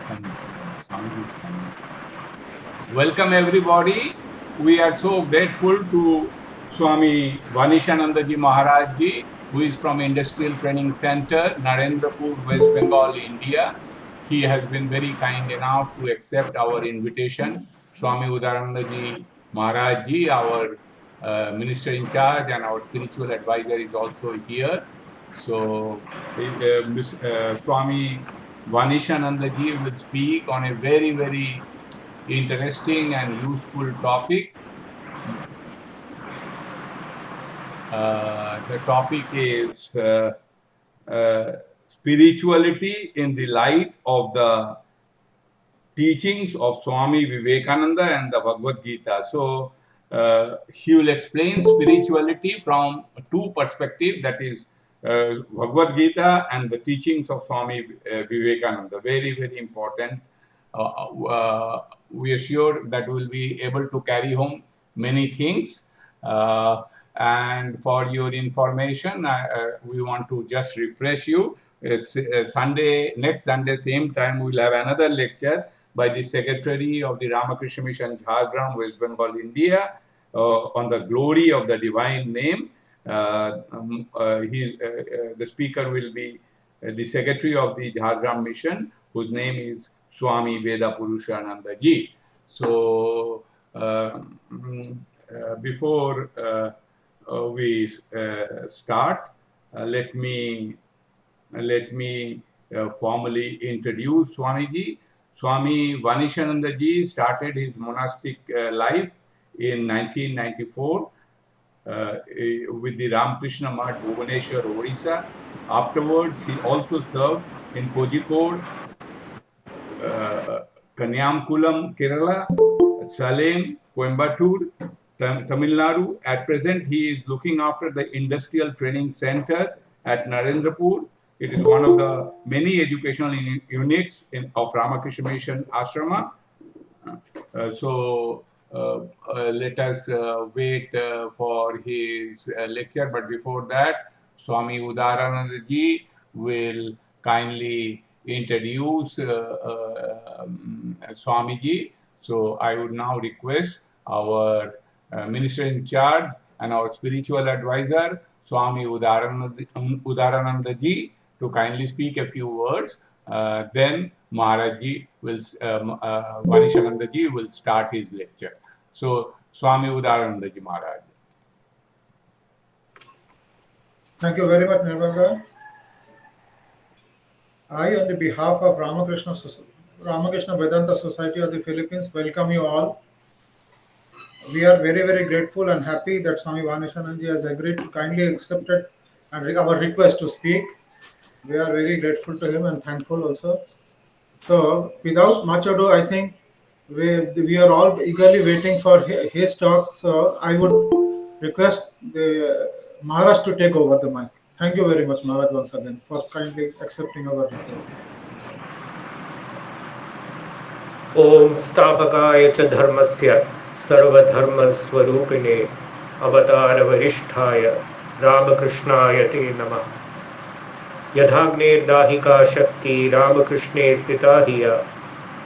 Sound is coming. Welcome everybody. We are so grateful to Swami Vanishanandaji Maharaj ji, who is from Industrial Training Center, Narendrapur, West Bengal, India. He has been very kind enough to accept our invitation. Swami Udaranandaji Maharaj ji, our minister in charge and our spiritual advisor, is also here. So, Swami Vanishanandaji will speak on a very, very interesting and useful topic. The topic is spirituality in the light of the teachings of Swami Vivekananda and the Bhagawad Gita. So he will explain spirituality from two perspectives, that is Bhagavad Gita and the teachings of Swami Vivekananda. Very, very important. We are sure that we will be able to carry home many things. And for your information, we want to just refresh you. It's Sunday, next Sunday, same time, we'll have another lecture by the Secretary of the Ramakrishna Mission, Jharkhand, West Bengal, India, on the glory of the divine name. The speaker will be the Secretary of the Jharkhand Mission, whose name is Swami Veda Purushananda ji. So, before we start, let me formally introduce Swamiji. Swami Vanishananda ji started his monastic life in 1994 with the Ramakrishna Math, Bhubaneswar, Odisha. Afterwards, he also served in Kozhikode, Kanyakulam, Kerala, Salem, Coimbatore, Tamil Nadu. At present, he is looking after the Industrial Training Center at Narendrapur. It is one of the many educational units of Ramakrishna Mission Ashrama. Let us wait for his lecture. But before that, Swami Udarananda ji will kindly introduce Swamiji. So I would now request our minister in charge and our spiritual advisor, Swami Udarananda ji, to kindly speak a few words. Then Maharaj ji will, Vanishananda ji will start his lecture. So, Swami Udarananda ji Maharaj. Thank you very much, Nirvanga. I, on the behalf of Ramakrishna Vedanta Society of the Philippines, welcome you all. We are very, very grateful and happy that Swami Vanishanandaji has agreed to kindly accepted our request to speak. We are very grateful to him and thankful also. So, without much ado, I think we are all eagerly waiting for his talk. So, I would request the Maharaj to take over the mic. Thank you very much, Maharaj, once again, for kindly accepting our request. Om Sthapakaya cha dharmasya sarvadharma swarupine avatara varishtaya Ramakrishnaya te namah. Yadhagne dahika shakti Ramakrishne stitahiya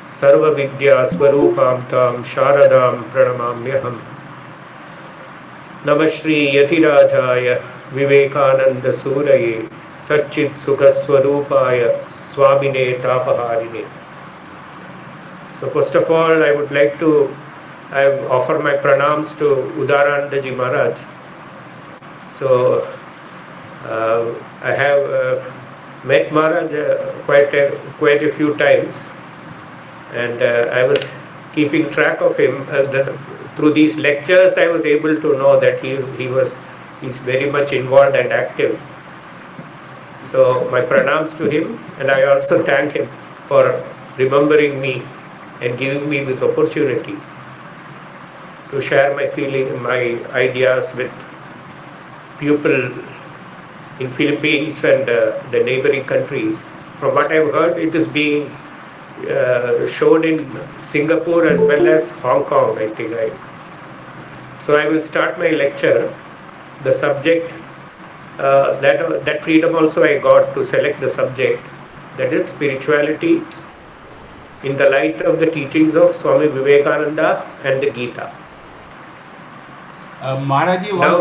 sarva vidya swarupam tam sharadam pranamamyaham. Namashri Yatirajaya Vivekananda Suraye Satchit Sukaswarupaya Swamine Tapaharine. So first of all, I would like to offer my pranams to Udaranandaji Maharaj. So I have met Maharaj quite a few times, and I was keeping track of him. Through these lectures, I was able to know that he's very much involved and active. So my pranams to him, and I also thank him for remembering me and giving me this opportunity to share my feeling, my ideas with people in Philippines and the neighboring countries. From what I've heard, it is being shown in Singapore as well as Hong Kong, I think. So I will start my lecture. The subject, that freedom also I got to select the subject, that is spirituality in the light of the teachings of Swami Vivekananda and the Gita. Maharaji, Now-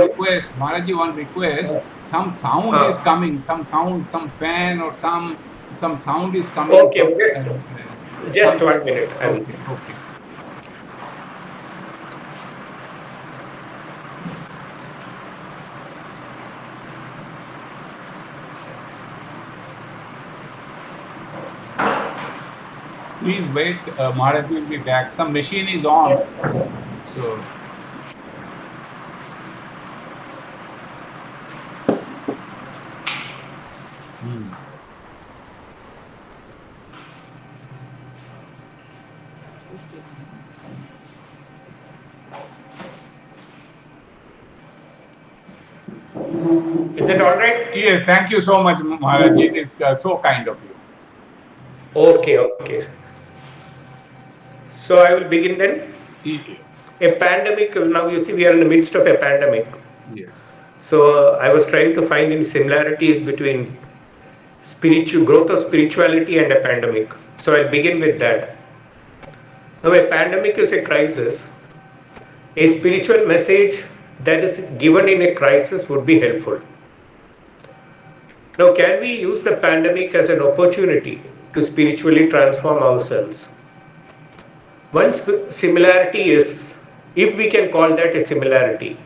one request. Some sound is coming. Some sound, some fan or some sound is coming. Okay, just 1 minute. Okay. Please wait. Maharaji will be back. Some machine is on. So. Is it all right? Yes, thank you so much, Maharaji. It is so kind of you. Okay. So I will begin then. Yes. A pandemic, now you see we are in the midst of a pandemic. Yes. So I was trying to find any similarities between growth of spirituality and a pandemic. So I'll begin with that. Now a pandemic is a crisis. A spiritual message that is given in a crisis would be helpful. Now can we use the pandemic as an opportunity to spiritually transform ourselves? One similarity is, if we can call that a similarity,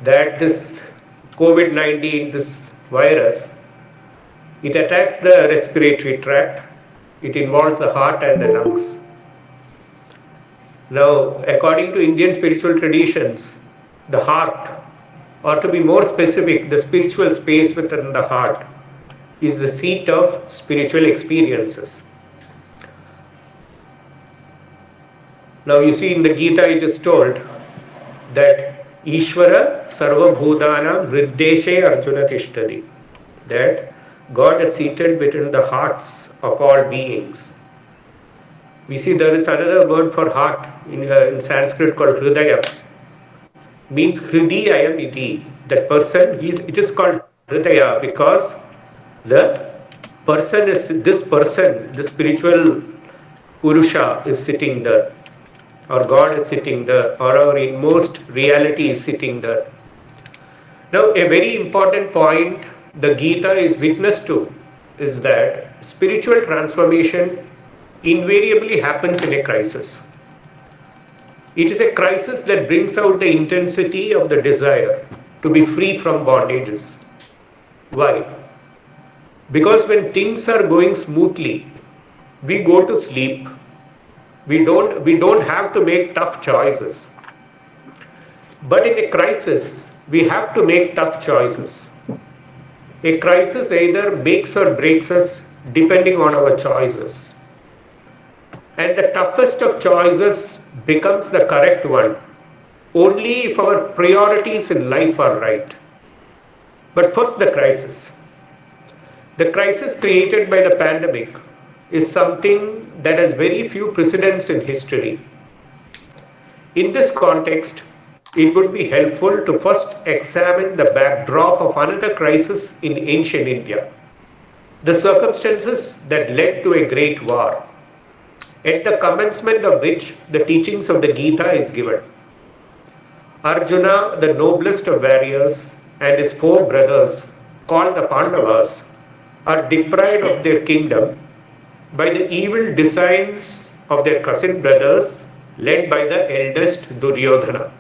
that this COVID-19, this virus, it attacks the respiratory tract, it involves the heart and the lungs. Now, according to Indian spiritual traditions, the heart, or to be more specific, the spiritual space within the heart, is the seat of spiritual experiences. Now you see in the Gita it is told that Ishvara Sarva Bhutanam Hriddeshe Arjuna Tishtadi, that God is seated between the hearts of all beings. We see there is another word for heart in Sanskrit called Hridaya, means Hridayam iti. That person, it is called Hridaya because the spiritual Purusha is sitting there, or God is sitting there, or our inmost reality is sitting there. Now, a very important point the Gita is witness to is that spiritual transformation invariably happens in a crisis. It is a crisis that brings out the intensity of the desire to be free from bondages. Why? Because when things are going smoothly, we go to sleep. We don't have to make tough choices. But in a crisis, we have to make tough choices. A crisis either makes or breaks us depending on our choices. And the toughest of choices becomes the correct one only if our priorities in life are right. But first, the crisis. The crisis created by the pandemic is something that has very few precedents in history. In this context, it would be helpful to first examine the backdrop of another crisis in ancient India, the circumstances that led to a great war, at the commencement of which the teachings of the Gita is given. Arjuna, the noblest of warriors, and his 4 brothers, called the Pandavas, are deprived of their kingdom by the evil designs of their cousin brothers, led by the eldest Duryodhana.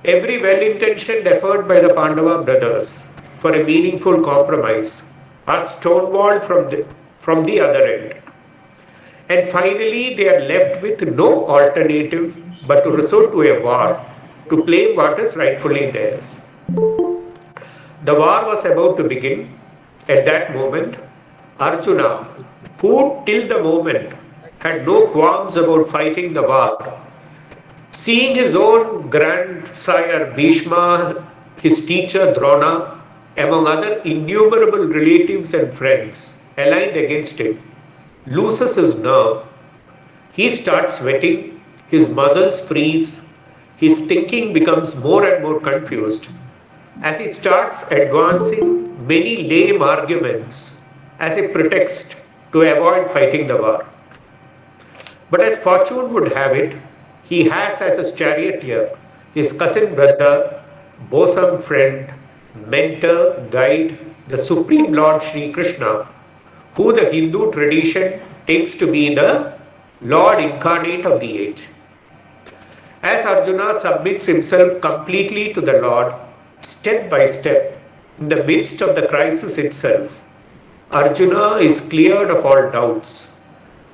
Every well-intentioned effort by the Pandava brothers for a meaningful compromise are stonewalled from the other end. And finally, they are left with no alternative but to resort to a war to claim what is rightfully theirs. The war was about to begin. At that moment, Arjuna, who till the moment had no qualms about fighting the war, seeing his own grandsire Bhishma, his teacher Drona, among other innumerable relatives and friends aligned against him, loses his nerve. He starts sweating, his muscles freeze, his thinking becomes more and more confused as he starts advancing many lame arguments as a pretext to avoid fighting the war. But as fortune would have it, he has as his charioteer his cousin brother, bosom friend, mentor, guide, the Supreme Lord Sri Krishna, who the Hindu tradition takes to be the Lord incarnate of the age. As Arjuna submits himself completely to the Lord, step by step, in the midst of the crisis itself, Arjuna is cleared of all doubts,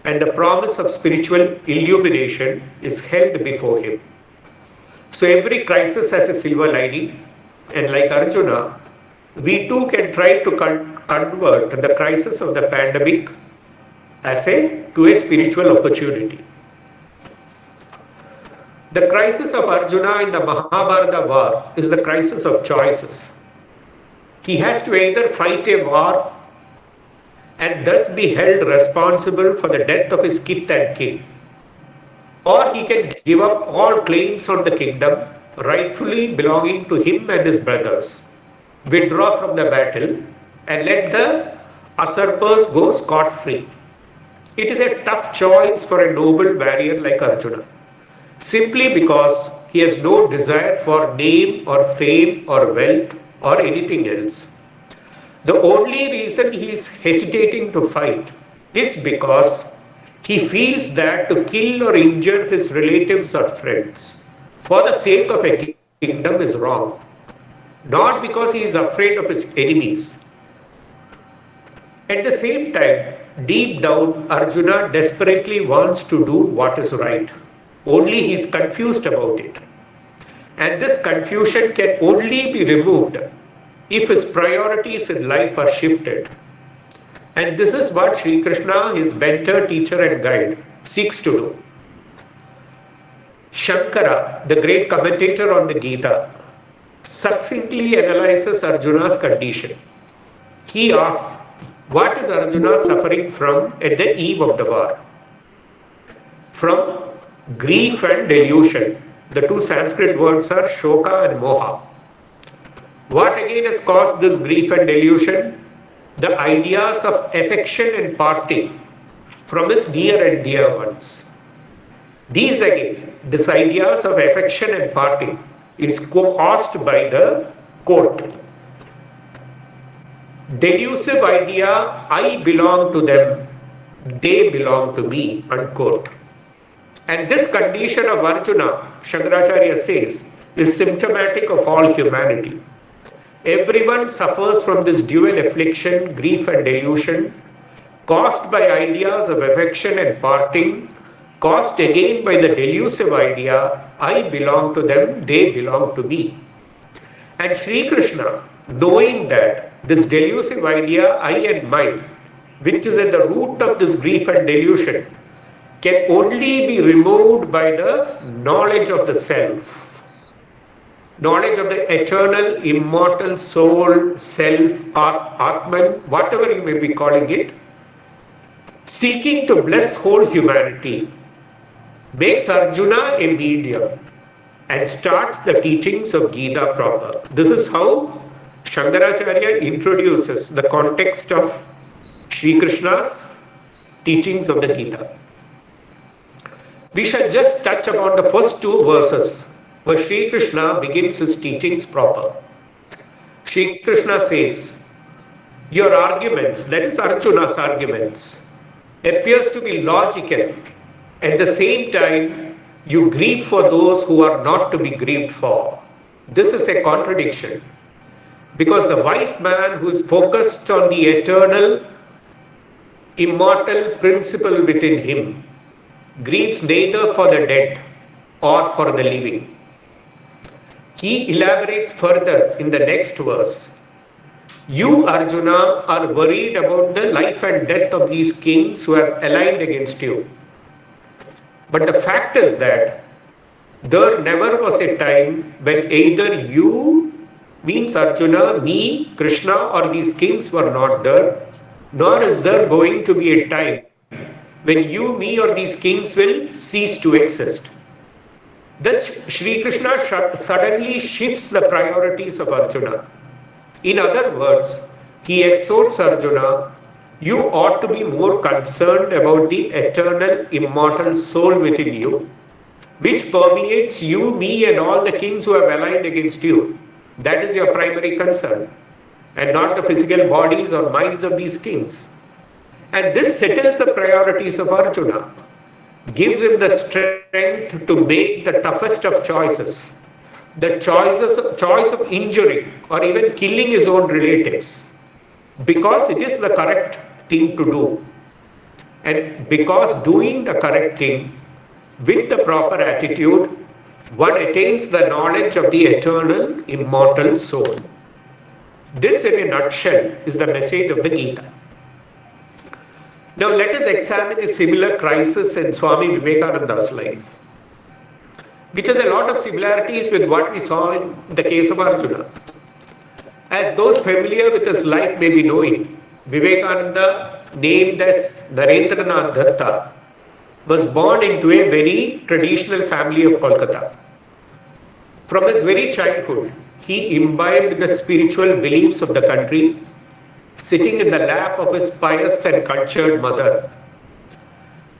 and the promise of spiritual illumination is held before him. So every crisis has a silver lining, and like Arjuna, we too can try to convert the crisis of the pandemic to a spiritual opportunity. The crisis of Arjuna in the Mahabharata war is the crisis of choices. He has to either fight a war and thus be held responsible for the death of his kith and kin, or he can give up all claims on the kingdom rightfully belonging to him and his brothers, withdraw from the battle, and let the usurpers go scot-free. It is a tough choice for a noble warrior like Arjuna, simply because he has no desire for name or fame or wealth or anything else. The only reason he is hesitating to fight is because he feels that to kill or injure his relatives or friends for the sake of a kingdom is wrong, not because he is afraid of his enemies. At the same time, deep down, Arjuna desperately wants to do what is right. Only he is confused about it. And this confusion can only be removed if his priorities in life are shifted. And this is what Sri Krishna, his mentor, teacher and guide, seeks to do. Shankara, the great commentator on the Gita, succinctly analyzes Arjuna's condition. He asks, what is Arjuna suffering from at the eve of the war? From grief and delusion. The two Sanskrit words are shoka and moha. What again has caused this grief and delusion? The ideas of affection and parting from his near and dear ones. These ideas of affection and parting is caused by the quote, delusive idea, I belong to them, they belong to me, unquote. And this condition of Arjuna, Shankaracharya says, is symptomatic of all humanity. Everyone suffers from this dual affliction, grief and delusion, caused by ideas of affection and parting, caused again by the delusive idea, I belong to them, they belong to me. And Sri Krishna, knowing that this delusive idea, I and mine, which is at the root of this grief and delusion, can only be removed by the knowledge of the self, knowledge of the eternal, immortal soul, self, Atman, whatever you may be calling it, seeking to bless whole humanity, makes Arjuna a medium and starts the teachings of Gita proper. This is how Shankaracharya introduces the context of Sri Krishna's teachings of the Gita. We shall just touch upon the first two verses where Sri Krishna begins his teachings proper. Sri Krishna says, your arguments, that is Arjuna's arguments, appears to be logical. At the same time, you grieve for those who are not to be grieved for. This is a contradiction. Because the wise man who is focused on the eternal, immortal principle within him grieves neither for the dead or for the living. He elaborates further in the next verse. You, Arjuna, are worried about the life and death of these kings who are aligned against you. But the fact is that there never was a time when either you, means Arjuna, me, Krishna or these kings were not there, nor is there going to be a time when you, me or these kings will cease to exist. Thus, Sri Krishna suddenly shifts the priorities of Arjuna. In other words, he exhorts Arjuna you ought to be more concerned about the eternal, immortal soul within you, which permeates you, me, and all the kings who have aligned against you. That is your primary concern, and not the physical bodies or minds of these kings. And this settles the priorities of Arjuna, gives him the strength to make the toughest of choices, the choice of injuring or even killing his own relatives, because it is the correct thing to do. And because doing the correct thing with the proper attitude, one attains the knowledge of the eternal, immortal soul. This, in a nutshell, is the message of the Gita. Now let us examine a similar crisis in Swami Vivekananda's life, which has a lot of similarities with what we saw in the case of Arjuna. As those familiar with his life may be knowing, Vivekananda, named as Narendranath Datta, was born into a very traditional family of Kolkata. From his very childhood, he imbibed the spiritual beliefs of the country, sitting in the lap of his pious and cultured mother.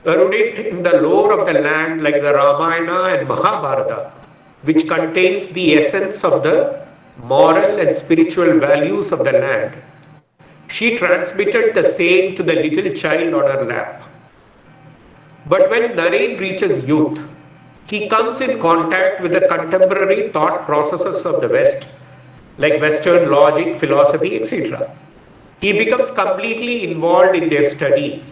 Erudite in the lore of the land like the Ramayana and Mahabharata, which contains the essence of the moral and spiritual values of the land, she transmitted the same to the little child on her lap. But when Naren reaches youth, he comes in contact with the contemporary thought processes of the West, like Western logic, philosophy, etc. He becomes completely involved in their study.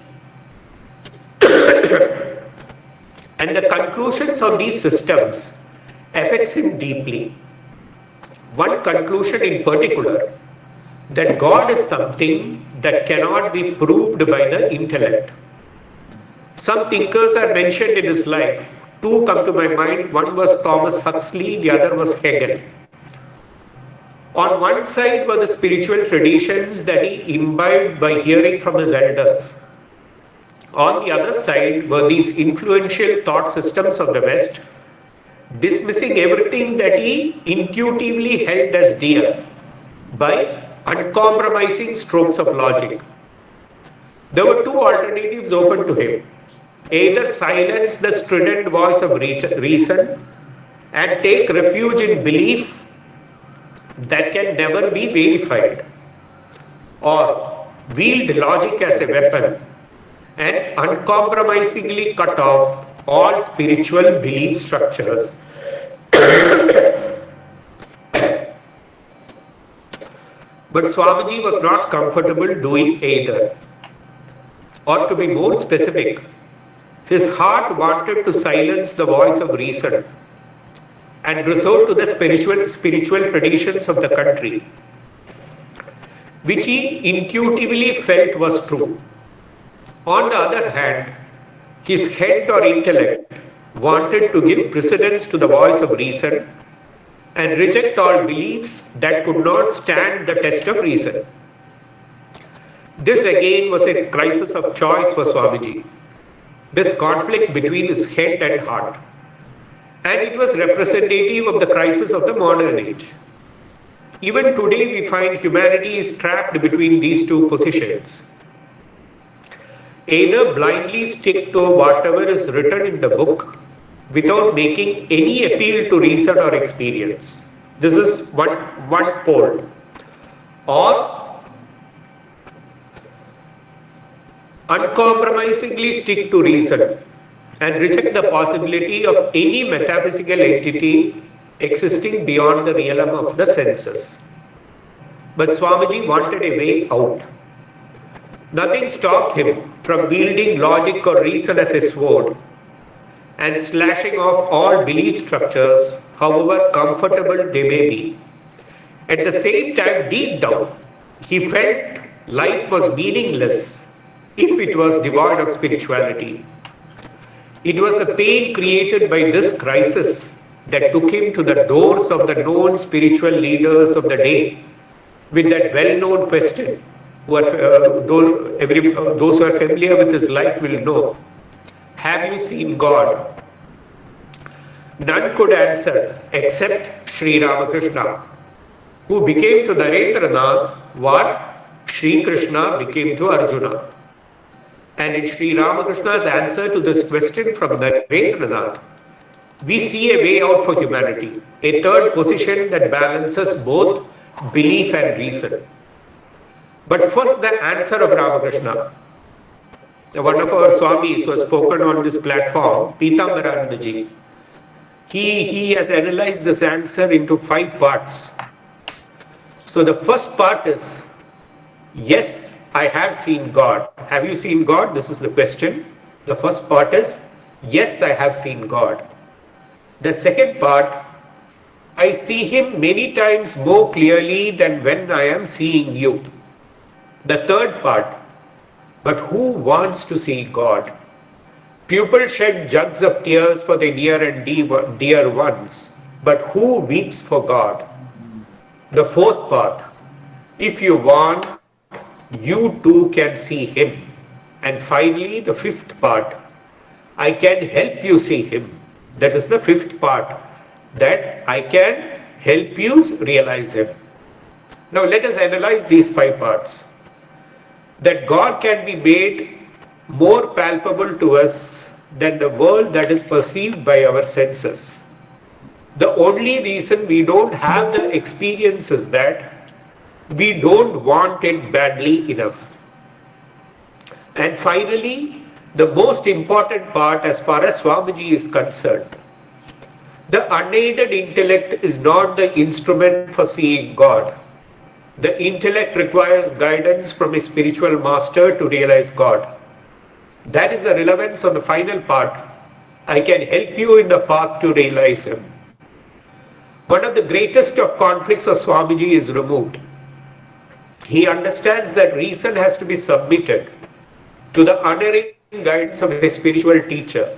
And the conclusions of these systems affects him deeply. One conclusion in particular, that God is something that cannot be proved by the intellect. Some thinkers are mentioned in his life. Two come to my mind. One was Thomas Huxley, the other was Hegel. On one side were the spiritual traditions that he imbibed by hearing from his elders. On the other side were these influential thought systems of the West, dismissing everything that he intuitively held as dear by uncompromising strokes of logic. There were two alternatives open to him. Either silence the strident voice of reason and take refuge in belief that can never be verified, or wield logic as a weapon and uncompromisingly cut off all spiritual belief structures. But Swamiji was not comfortable doing either. Or to be more specific, his heart wanted to silence the voice of reason and resort to the spiritual traditions of the country, which he intuitively felt was true. On the other hand, his head or intellect wanted to give precedence to the voice of reason and reject all beliefs that could not stand the test of reason. This again was a crisis of choice for Swamiji, this conflict between his head and heart. And it was representative of the crisis of the modern age. Even today we find humanity is trapped between these two positions. Either blindly stick to whatever is written in the book without making any appeal to reason or experience. This is one pole. Or uncompromisingly stick to reason and reject the possibility of any metaphysical entity existing beyond the realm of the senses. But Swamiji wanted a way out. Nothing stopped him from wielding logic or reason as a sword and slashing off all belief structures, however comfortable they may be. At the same time, deep down, he felt life was meaningless if it was devoid of spirituality. It was the pain created by this crisis that took him to the doors of the known spiritual leaders of the day with that well-known question. Those who are familiar with his life will know, have you seen God? None could answer except Sri Ramakrishna, who became to Narendranath what Sri Krishna became to Arjuna. And in Sri Ramakrishna's answer to this question from Narendranath, we see a way out for humanity, a third position that balances both belief and reason. But first, the answer of Ramakrishna. One of our Swamis who has spoken on this platform, Pitambarandaji, he has analyzed this answer into 5 parts. So the first part is, yes, I have seen God. Have you seen God? This is the question. The first part is, yes, I have seen God. The second part, I see Him many times more clearly than when I am seeing you. The third part, but who wants to see God? People shed jugs of tears for their near and dear ones, but who weeps for God? The fourth part, if you want, you too can see Him. And finally, the fifth part, I can help you see Him. That is the fifth part, that I can help you realize Him. Now let us analyze these 5 parts. That God can be made more palpable to us than the world that is perceived by our senses. The only reason we don't have the experience is that we don't want it badly enough. And finally, the most important part as far as Swamiji is concerned, the unaided intellect is not the instrument for seeing God. The intellect requires guidance from a spiritual master to realize God. That is the relevance of the final part. I can help you in the path to realize Him. One of the greatest of conflicts of Swamiji is removed. He understands that reason has to be submitted to the unerring guidance of a spiritual teacher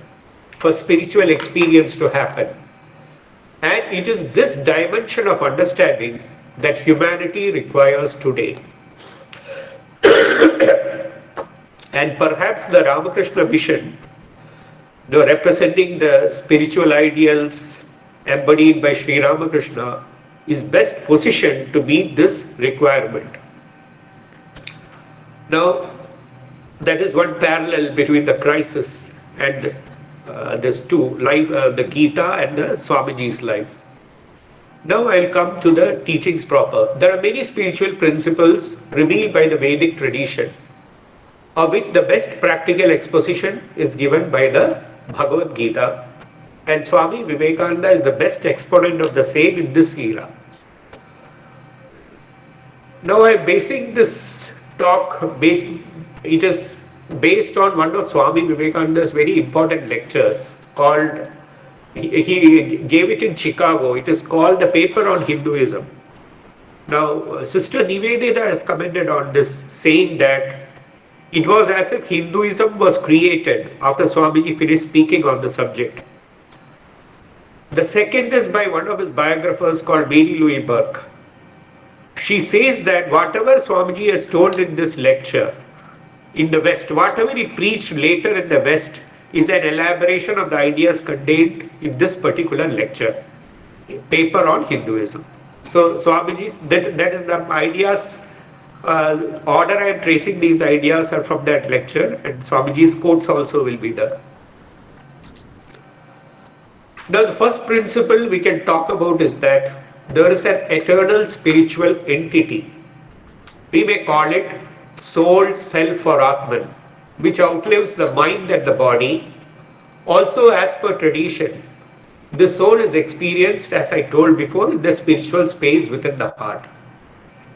for spiritual experience to happen. And it is this dimension of understanding that humanity requires today. And perhaps the Ramakrishna vision, representing the spiritual ideals embodied by Sri Ramakrishna, is best positioned to meet this requirement. Now, that is one parallel between the crisis and there's 2, the Gita and the Swamiji's life. Now I'll come to the teachings proper. There are many spiritual principles revealed by the Vedic tradition, of which the best practical exposition is given by the Bhagawad Gita, and Swami Vivekananda is the best exponent of the same in this era. Now I'm basing this talk, it is based on one of Swami Vivekananda's very important lectures called, he gave it in Chicago, it is called The Paper on Hinduism. Now Sister Nivedita has commented on this, saying that it was as if Hinduism was created after Swamiji finished speaking on the subject. The second is by one of his biographers called Mary Louise Burke. She says that whatever Swamiji has told in this lecture, in the West, whatever he preached later in the West is an elaboration of the ideas contained in this particular lecture, Paper on Hinduism. So Swamiji's, that is the ideas, order I am tracing these ideas are from that lecture, and Swamiji's quotes also will be there. Now the first principle we can talk about is that there is an eternal spiritual entity. We may call it soul, self or Atman, which outlives the mind and the body. Also, as per tradition, the soul is experienced, as I told before, in the spiritual space within the heart.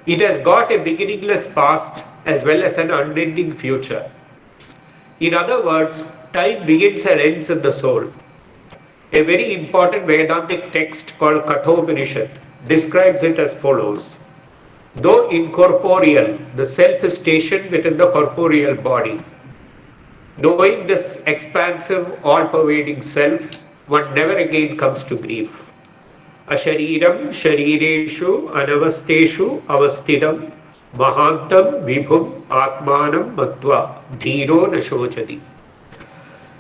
It has got a beginningless past as well as an unending future. In other words, time begins and ends in the soul. A very important Vedantic text called Kathopanishad describes it as follows. Though incorporeal, the self is stationed within the corporeal body. Knowing this expansive, all-pervading self, one never again comes to grief. Ashariram sharireshu anavasteshu avastidam mahantam vibhum atmanam matva dhiro nashochadi.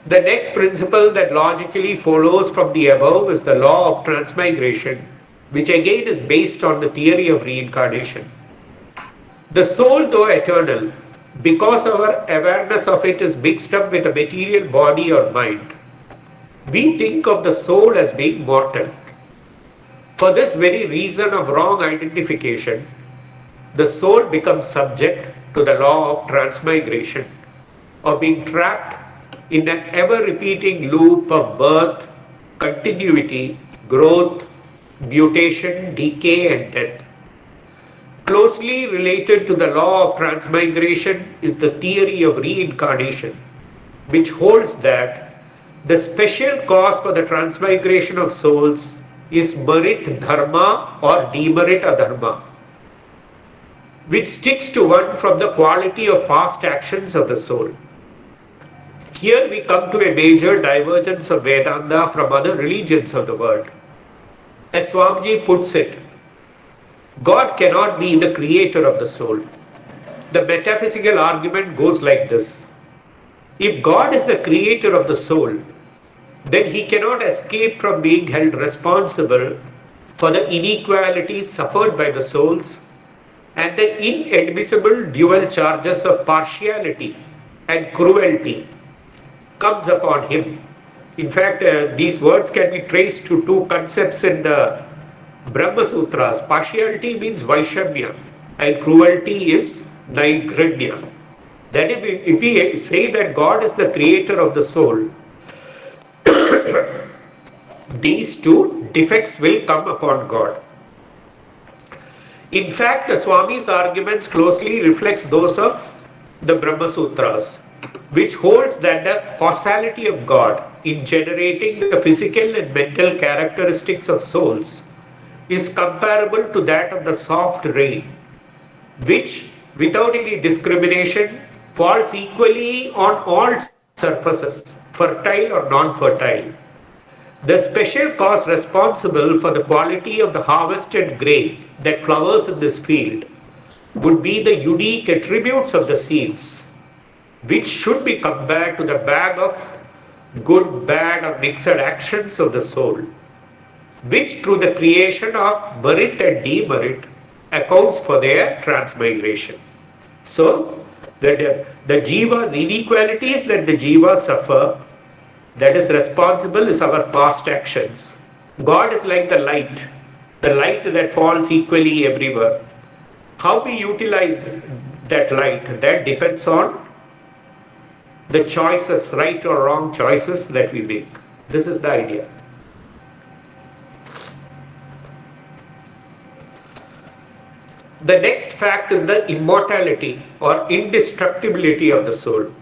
The next principle that logically follows from the above is the law of transmigration, which again is based on the theory of reincarnation. The soul, though eternal, because our awareness of it is mixed up with a material body or mind, we think of the soul as being mortal. For this very reason of wrong identification, the soul becomes subject to the law of transmigration, of being trapped in an ever-repeating loop of birth, continuity, growth, mutation, decay, and death. Closely related to the law of transmigration is the theory of reincarnation, which holds that the special cause for the transmigration of souls is merit dharma or demerit adharma, which sticks to one from the quality of past actions of the soul. Here we come to a major divergence of Vedanta from other religions of the world. As Swamiji puts it, God cannot be the creator of the soul. The metaphysical argument goes like this. If God is the creator of the soul, then he cannot escape from being held responsible for the inequalities suffered by the souls and the inadmissible dual charges of partiality and cruelty comes upon him. In fact, these words can be traced to two concepts in the Brahma Sutras. Partiality means Vaishamya and cruelty is Naigridya. That if we say that God is the creator of the soul, these two defects will come upon God. In fact, the Swami's arguments closely reflects those of the Brahma Sutras, which holds that the causality of God in generating the physical and mental characteristics of souls is comparable to that of the soft rain, which, without any discrimination, falls equally on all surfaces, fertile or non-fertile. The special cause responsible for the quality of the harvested grain that flowers in this field would be the unique attributes of the seeds, which should be compared to the bag of good, bad, or mixed actions of the soul, which through the creation of merit and demerit accounts for their transmigration. So, the jiva, the inequalities that the jiva suffer, that is responsible is our past actions. God is like the light that falls equally everywhere. How we utilize that light, that depends on the choices, right or wrong choices that we make. This is the idea. The next fact is the immortality or indestructibility of the soul.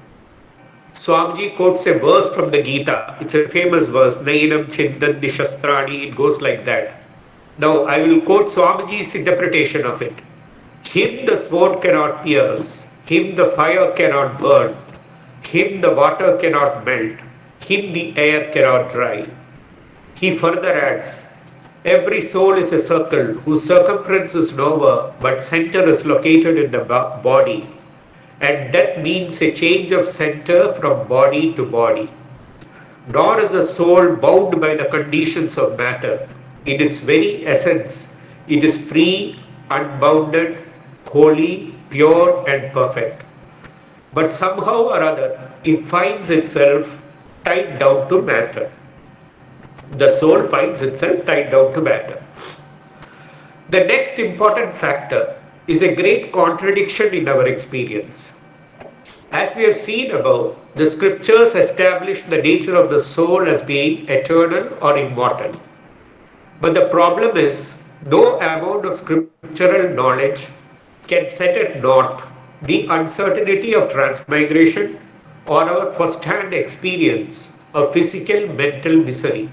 Swamiji quotes a verse from the Gita. It's a famous verse, Nainam Chindandi Shastrani. It goes like that. Now I will quote Swamiji's interpretation of it. Him the sword cannot pierce, him the fire cannot burn, him the water cannot melt, him the air cannot dry. He further adds, every soul is a circle whose circumference is nowhere but center is located in the body. And death means a change of center from body to body. Nor is the soul bound by the conditions of matter. In its very essence, it is free, unbounded, holy, pure, and perfect. But somehow or other, it finds itself tied down to matter. The soul finds itself tied down to matter. The next important factor is a great contradiction in our experience. As we have seen above, the scriptures establish the nature of the soul as being eternal or immortal. But the problem is, no amount of scriptural knowledge can set at naught the uncertainty of transmigration or our first-hand experience of physical mental misery.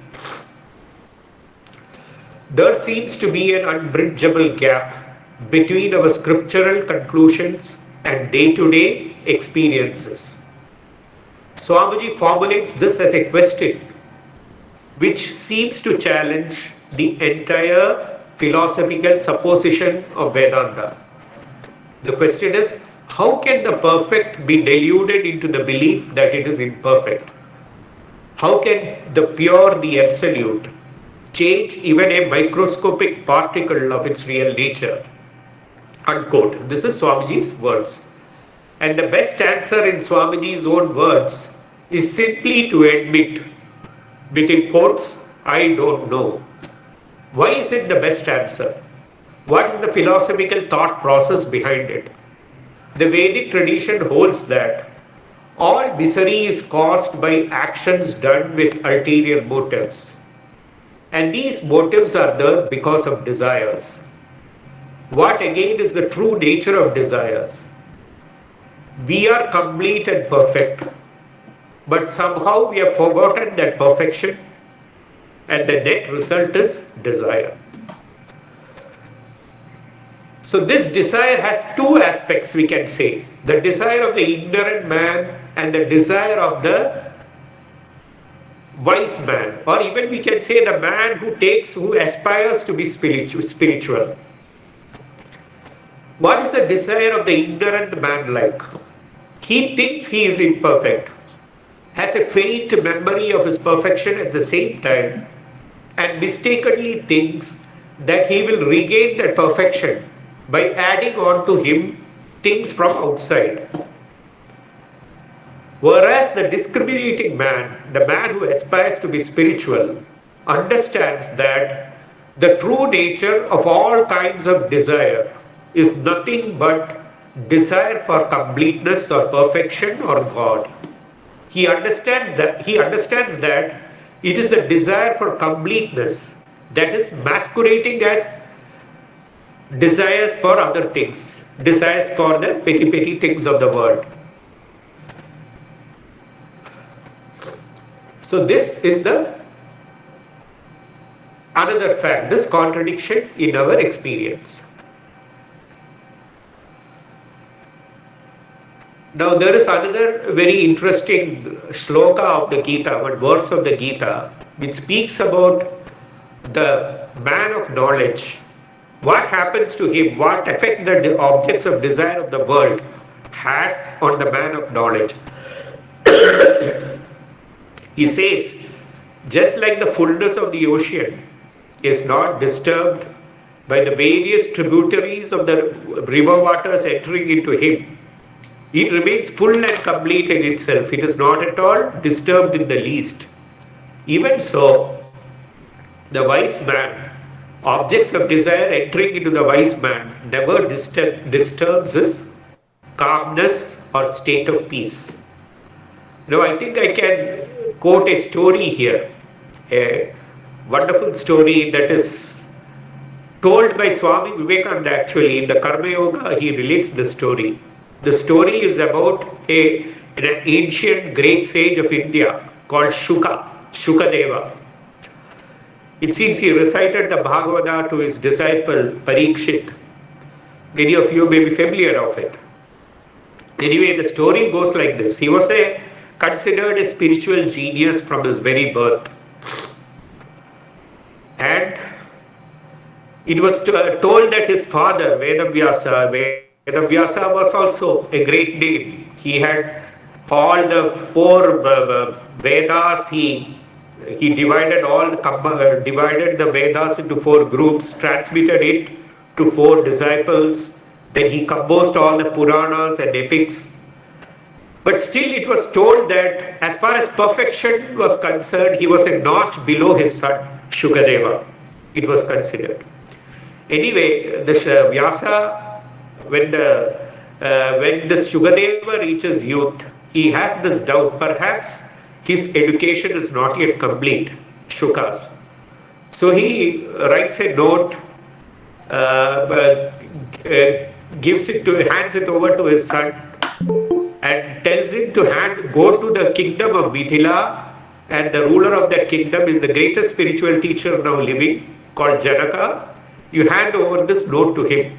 There seems to be an unbridgeable gap between our scriptural conclusions and day-to-day experiences. Swamiji formulates this as a question which seems to challenge the entire philosophical supposition of Vedanta. The question is, how can the perfect be deluded into the belief that it is imperfect? How can the pure, the absolute, change even a microscopic particle of its real nature? Unquote. This is Swamiji's words. And the best answer in Swamiji's own words is simply to admit, between quotes, I don't know. Why is it the best answer? What is the philosophical thought process behind it? The Vedic tradition holds that all misery is caused by actions done with ulterior motives. And these motives are there because of desires. What again is the true nature of desires? We are complete and perfect, but somehow we have forgotten that perfection, and the net result is desire. So this desire has two aspects, we can say. The desire of the ignorant man and the desire of the wise man, or even we can say the man who aspires to be spiritual. What is the desire of the ignorant man like? He thinks he is imperfect, has a faint memory of his perfection at the same time, and mistakenly thinks that he will regain that perfection by adding on to him things from outside. Whereas the discriminating man, the man who aspires to be spiritual, understands that the true nature of all kinds of desire is nothing but desire for completeness or perfection or God. He understands that it is the desire for completeness that is masquerading as desires for other things, desires for the petty things of the world. So this is the another fact, this contradiction in our experience. Now there is another very interesting shloka of the Gita, one verse of the Gita, which speaks about the man of knowledge. What happens to him, what effect the objects of desire of the world has on the man of knowledge. He says, just like the fullness of the ocean is not disturbed by the various tributaries of the river waters entering into him, it remains full and complete in itself. It is not at all disturbed in the least. Even so, the wise man, objects of desire entering into the wise man never disturbs his calmness or state of peace. Now, I think I can quote a story here, a wonderful story that is told by Swami Vivekananda actually. In the Karma Yoga, he relates the story. The story is about an ancient great sage of India called Shukadeva. It seems he recited the Bhagavad to his disciple Parikshit. Many of you may be familiar of it. Anyway, the story goes like this. He was considered a spiritual genius from his very birth. And it was told that his father, Vedavyasa was also a great name. He had all the four Vedas. He divided the Vedas into four groups, transmitted it to four disciples. Then he composed all the Puranas and epics. But still it was told that as far as perfection was concerned, he was a notch below his son, Shukadeva. It was considered. Anyway, the Vyasa, when this Shukadeva reaches youth, he has this doubt. Perhaps his education is not yet complete, Shuka's. So he writes a note, hands it over to his son, and tells him to go to the kingdom of Mithila, and the ruler of that kingdom is the greatest spiritual teacher now living, called Janaka. You hand over this note to him.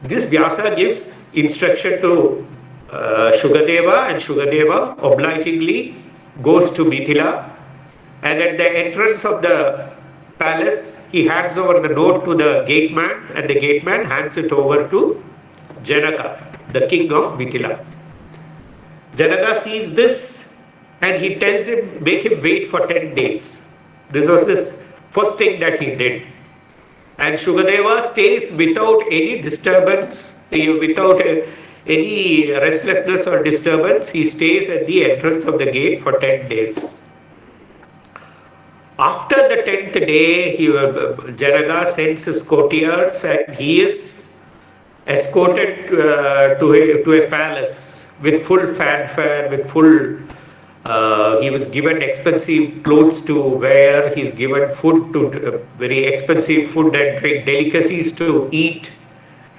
This Vyasa gives instruction to Shukadeva, and Shukadeva obligingly goes to Mithila, and at the entrance of the palace, he hands over the note to the gateman, and the gateman hands it over to Janaka, the king of Mithila. Janaka sees this and he tells him, make him wait for 10 days. This was this first thing that he did. And Shukadeva stays without any disturbance, without any restlessness or disturbance. He stays at the entrance of the gate for 10 days. After the 10th day, Janaga sends his courtiers and he is escorted to a palace with full fanfare, with full. He was given expensive clothes to wear. He's given food to very expensive food and drink delicacies to eat,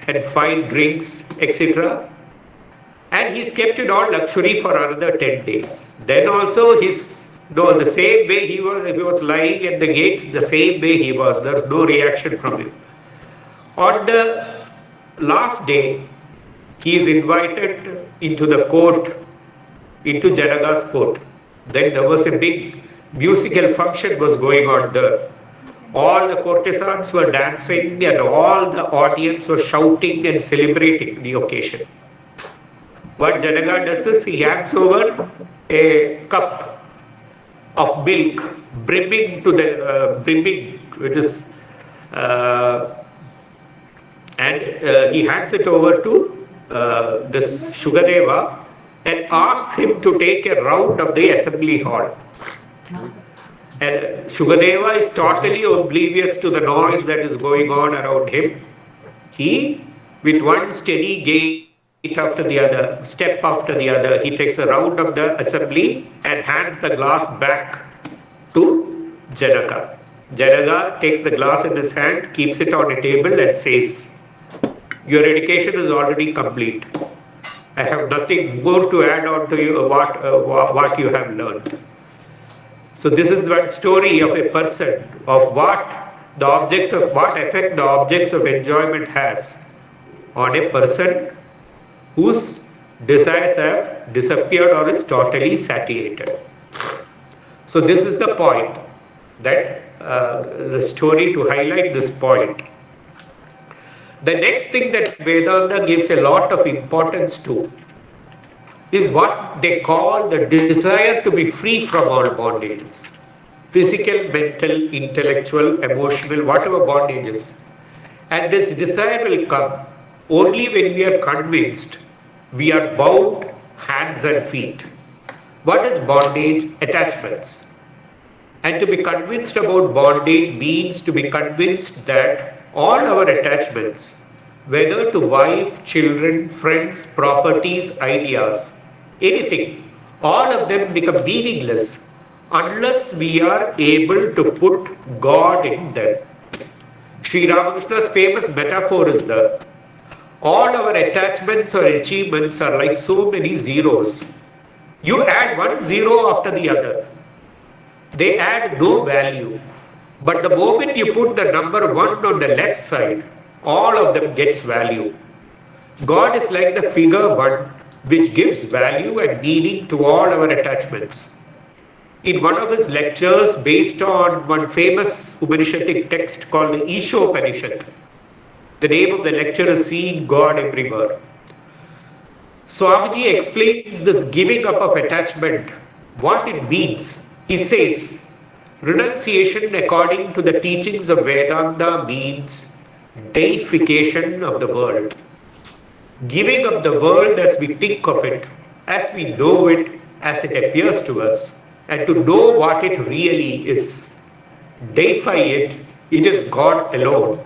and fine drinks, etc. And he's kept in all luxury for another 10 days. Then also the same way he was, if he was lying at the gate, the same way he was. There's no reaction from him. On the last day, he is invited into the court, into Janaga's court. Then there was a big musical function was going on there. All the courtesans were dancing and all the audience were shouting and celebrating the occasion. What Janaga does is he hands over a cup of milk brimming to the brimming, which is he hands it over to this Shukadeva and asks him to take a round of the assembly hall. And Shukadeva is totally oblivious to the noise that is going on around him. He, with one steady gait after the other, step after the other, he takes a round of the assembly and hands the glass back to Janaka. Janaka takes the glass in his hand, keeps it on a table and says, "Your education is already complete. I have nothing more to add on to you what you have learned." So this is one story of a person, of what effect the objects of enjoyment has on a person whose desires have disappeared or is totally satiated. So this is the point, that the story to highlight this point. The next thing that Vedanta gives a lot of importance to is what they call the desire to be free from all bondages. Physical, mental, intellectual, emotional, whatever bondages. And this desire will come only when we are convinced we are bound hands and feet. What is bondage? Attachments. And to be convinced about bondage means to be convinced that all our attachments, whether to wife, children, friends, properties, ideas, anything, all of them become meaningless unless we are able to put God in them. Sri Ramakrishna's famous metaphor is that all our attachments or achievements are like so many zeros. You add one zero after the other. They add no value. But the moment you put the number 1 on the left side, all of them gets value. God is like the figure 1, which gives value and meaning to all our attachments. In one of his lectures, based on one famous Upanishadic text called the Ishopanishad, the name of the lecture is Seeing God Everywhere. Swamiji explains this giving up of attachment, what it means. He says, renunciation according to the teachings of Vedanta means deification of the world. Giving up the world as we think of it, as we know it, as it appears to us, and to know what it really is. Deify it, it is God alone.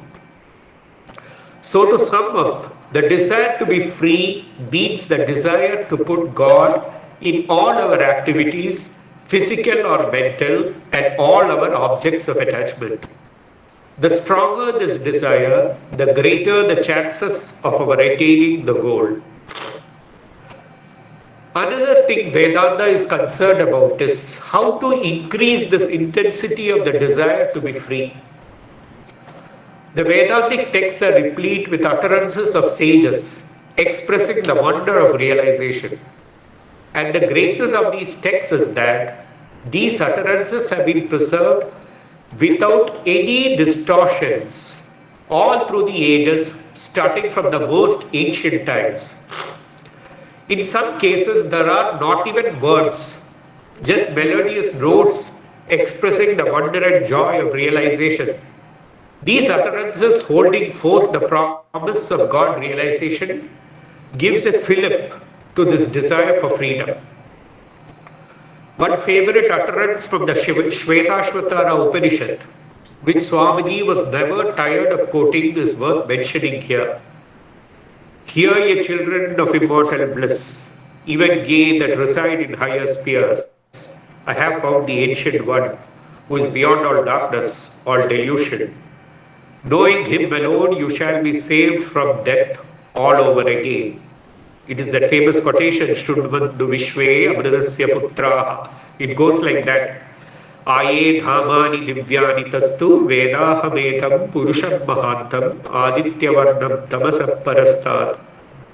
So to sum up, the desire to be free means the desire to put God in all our activities, physical or mental, and all our objects of attachment. The stronger this desire, the greater the chances of our attaining the goal. Another thing Vedanta is concerned about is how to increase this intensity of the desire to be free. The Vedantic texts are replete with utterances of sages expressing the wonder of realization. And the greatness of these texts is that these utterances have been preserved without any distortions all through the ages, starting from the most ancient times. In some cases, there are not even words, just melodious notes expressing the wonder and joy of realization. These utterances holding forth the promise of God realization gives a fillip to this desire for freedom. One favorite utterance from the Shvetashvatara Upanishad, which Swamiji was never tired of quoting, is worth mentioning here. Hear ye children of immortal bliss, even ye that reside in higher spheres. I have found the ancient one, who is beyond all darkness, all delusion. Knowing him alone, you shall be saved from death all over again. It is that famous quotation, Shrudvandu Vishwe Amridasya Putraha. It goes like that. Aye dhamani divyani tastu vedahametam purusham mahantam adityavarnam tamasap parastat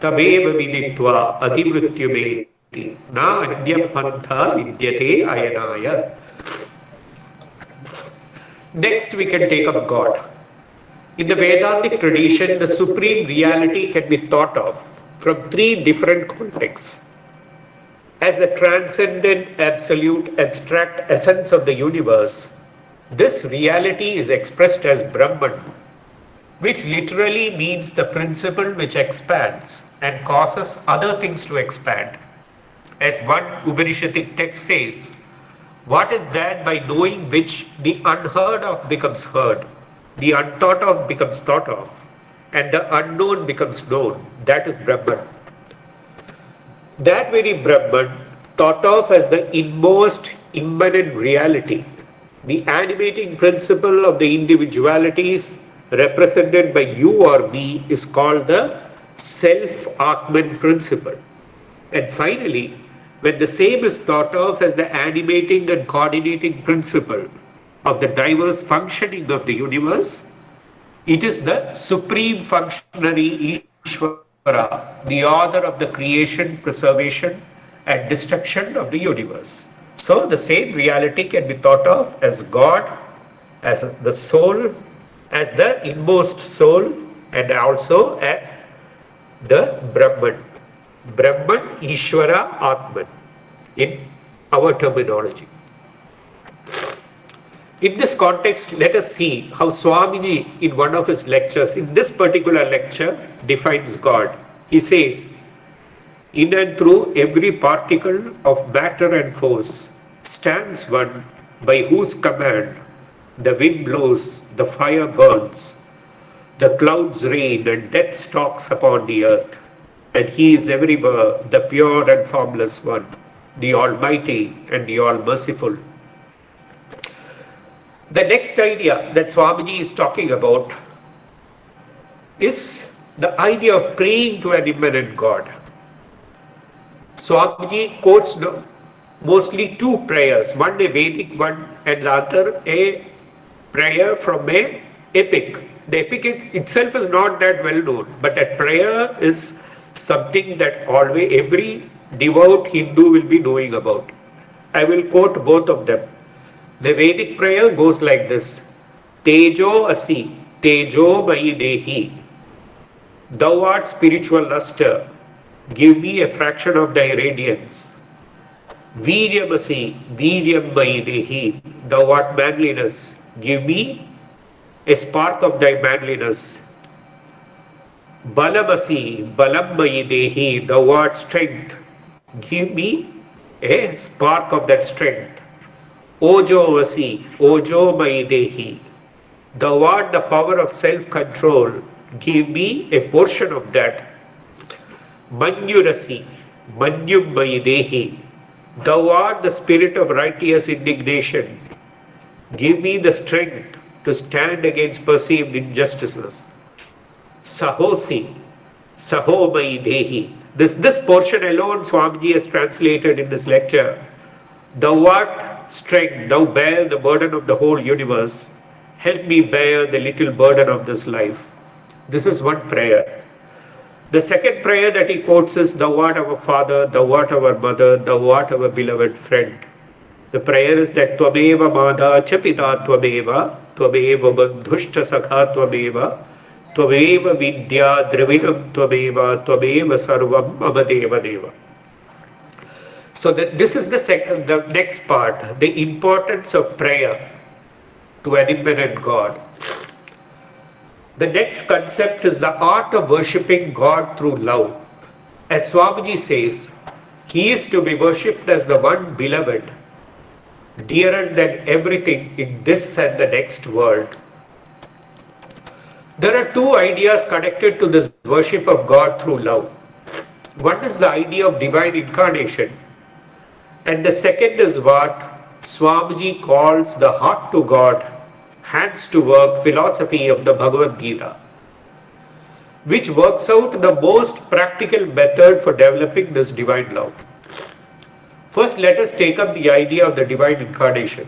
tabeva viditva adivrityumeti na anyam pantha vidyate ayanaya. Next we can take up God. In the Vedantic tradition, the supreme reality can be thought of from three different contexts. As the transcendent, absolute, abstract essence of the universe, this reality is expressed as Brahman, which literally means the principle which expands and causes other things to expand. As one Upanishadic text says, what is that by knowing which the unheard of becomes heard, the unthought of becomes thought of, and the unknown becomes known? That is Brahman. That very Brahman, thought of as the inmost immanent reality, the animating principle of the individualities represented by you or me, is called the self-Atman principle. And finally, when the same is thought of as the animating and coordinating principle of the diverse functioning of the universe, it is the supreme functionary Ishvara, the author of the creation, preservation, and destruction of the universe. So the same reality can be thought of as God, as the soul, as the inmost soul, and also as the Brahman. Brahman, Ishvara, Atman, in our terminology. In this context, let us see how Swamiji, in one of his lectures, in this particular lecture, defines God. He says, in and through every particle of matter and force stands one by whose command the wind blows, the fire burns, the clouds rain, and death stalks upon the earth. And he is everywhere the pure and formless one, the Almighty and the All-Merciful. The next idea that Swamiji is talking about is the idea of praying to an immanent God. Swamiji quotes mostly two prayers, one a Vedic one and the other a prayer from a epic. The epic itself is not that well known, but a prayer is something that always every devout Hindu will be knowing about. I will quote both of them. The Vedic prayer goes like this: Tejo asi, Tejo mai dehi. Thou art spiritual luster, give me a fraction of thy radiance. Viryam asi, Viryam mai dehi. Thou art manliness, give me a spark of thy manliness. Balamasi, Balam mai dehi. Thou art strength, give me a spark of that strength. Ojo vasi, Ojo mai dehi. Thou art the power of self-control, give me a portion of that. Manyurasi, Manyum mai dehi. Thou art the spirit of righteous indignation, give me the strength to stand against perceived injustices. Sahosi, Saho mai dehi. This portion alone Swamiji has translated in this lecture. Thou art strength, thou bear the burden of the whole universe. Help me bear the little burden of this life. This is one prayer. The second prayer that he quotes is, Thou art our father, thou art our mother, thou art our beloved friend. The prayer is that Tvameva Madha Chapita Tvameva, Tvameva Bandhushta Sakha Tvameva, Tvameva Vidya Dravinam Tvameva, Tvameva Sarvam Amadeva Deva. So this is the next part, the importance of prayer to an immanent God. The next concept is the art of worshipping God through love. As Swamiji says, he is to be worshipped as the one beloved, dearer than everything in this and the next world. There are two ideas connected to this worship of God through love. One is the idea of divine incarnation, and the second is what Swamiji calls the heart to God, hands to work philosophy of the Bhagawad Gita, which works out the most practical method for developing this divine love. First, let us take up the idea of the divine incarnation.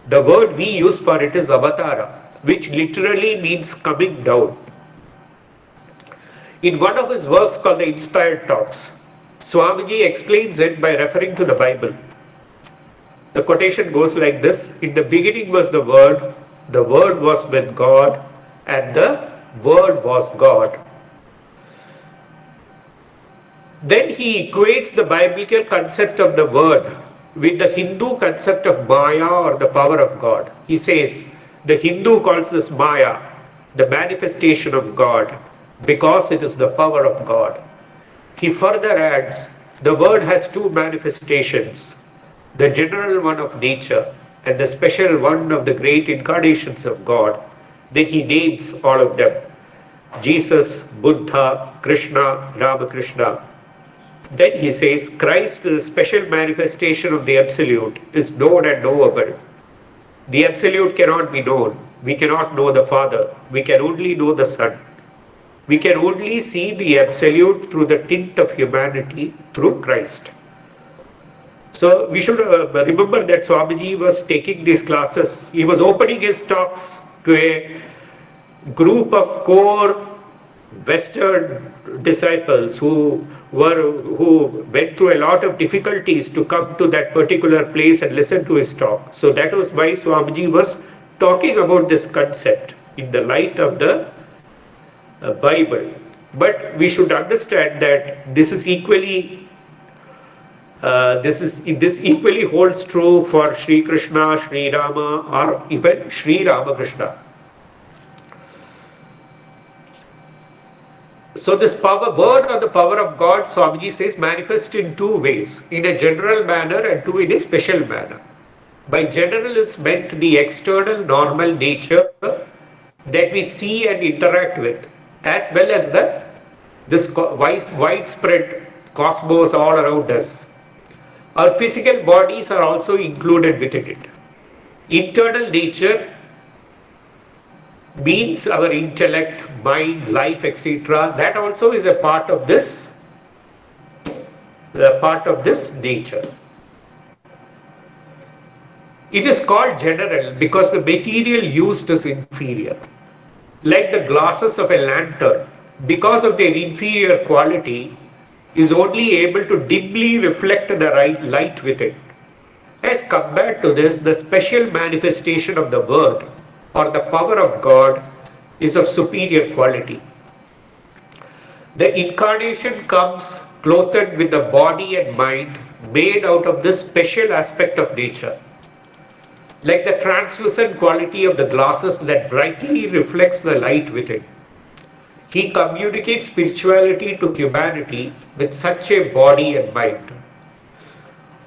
The word we use for it is avatara, which literally means coming down. In one of his works called the Inspired Talks, Swamiji explains it by referring to the Bible. The quotation goes like this: in the beginning was the Word was with God, and the Word was God. Then he equates the biblical concept of the Word with the Hindu concept of Maya, or the power of God. He says the Hindu calls this Maya, the manifestation of God, because it is the power of God. He further adds, the Word has two manifestations, the general one of nature and the special one of the great incarnations of God. Then he names all of them: Jesus, Buddha, Krishna, Ramakrishna. Then he says, Christ, the special manifestation of the Absolute, is known and knowable. The Absolute cannot be known. We cannot know the Father. We can only know the Son. We can only see the Absolute through the tint of humanity, through Christ. So we should remember that Swamiji was taking these classes. He was opening his talks to a group of core Western disciples who went through a lot of difficulties to come to that particular place and listen to his talk. So that was why Swamiji was talking about this concept in the light of the Bible. But we should understand that this equally holds true for Sri Krishna, Sri Rama, or even Sri Ramakrishna. So this word or the power of God, Swamiji says, manifests in two ways: in a general manner and in a special manner. By general is meant the external normal nature that we see and interact with, as well as this widespread cosmos all around us. Our physical bodies are also included within it. Internal nature means our intellect, mind, life, etc. That also is a part of this nature. It is called general because the material used is inferior. Like the glasses of a lantern, because of their inferior quality, is only able to dimly reflect the right light with it. As compared to this, the special manifestation of the Word or the power of God is of superior quality. The incarnation comes clothed with the body and mind made out of this special aspect of nature. Like the translucent quality of the glasses that brightly reflects the light within. He communicates spirituality to humanity with such a body and mind.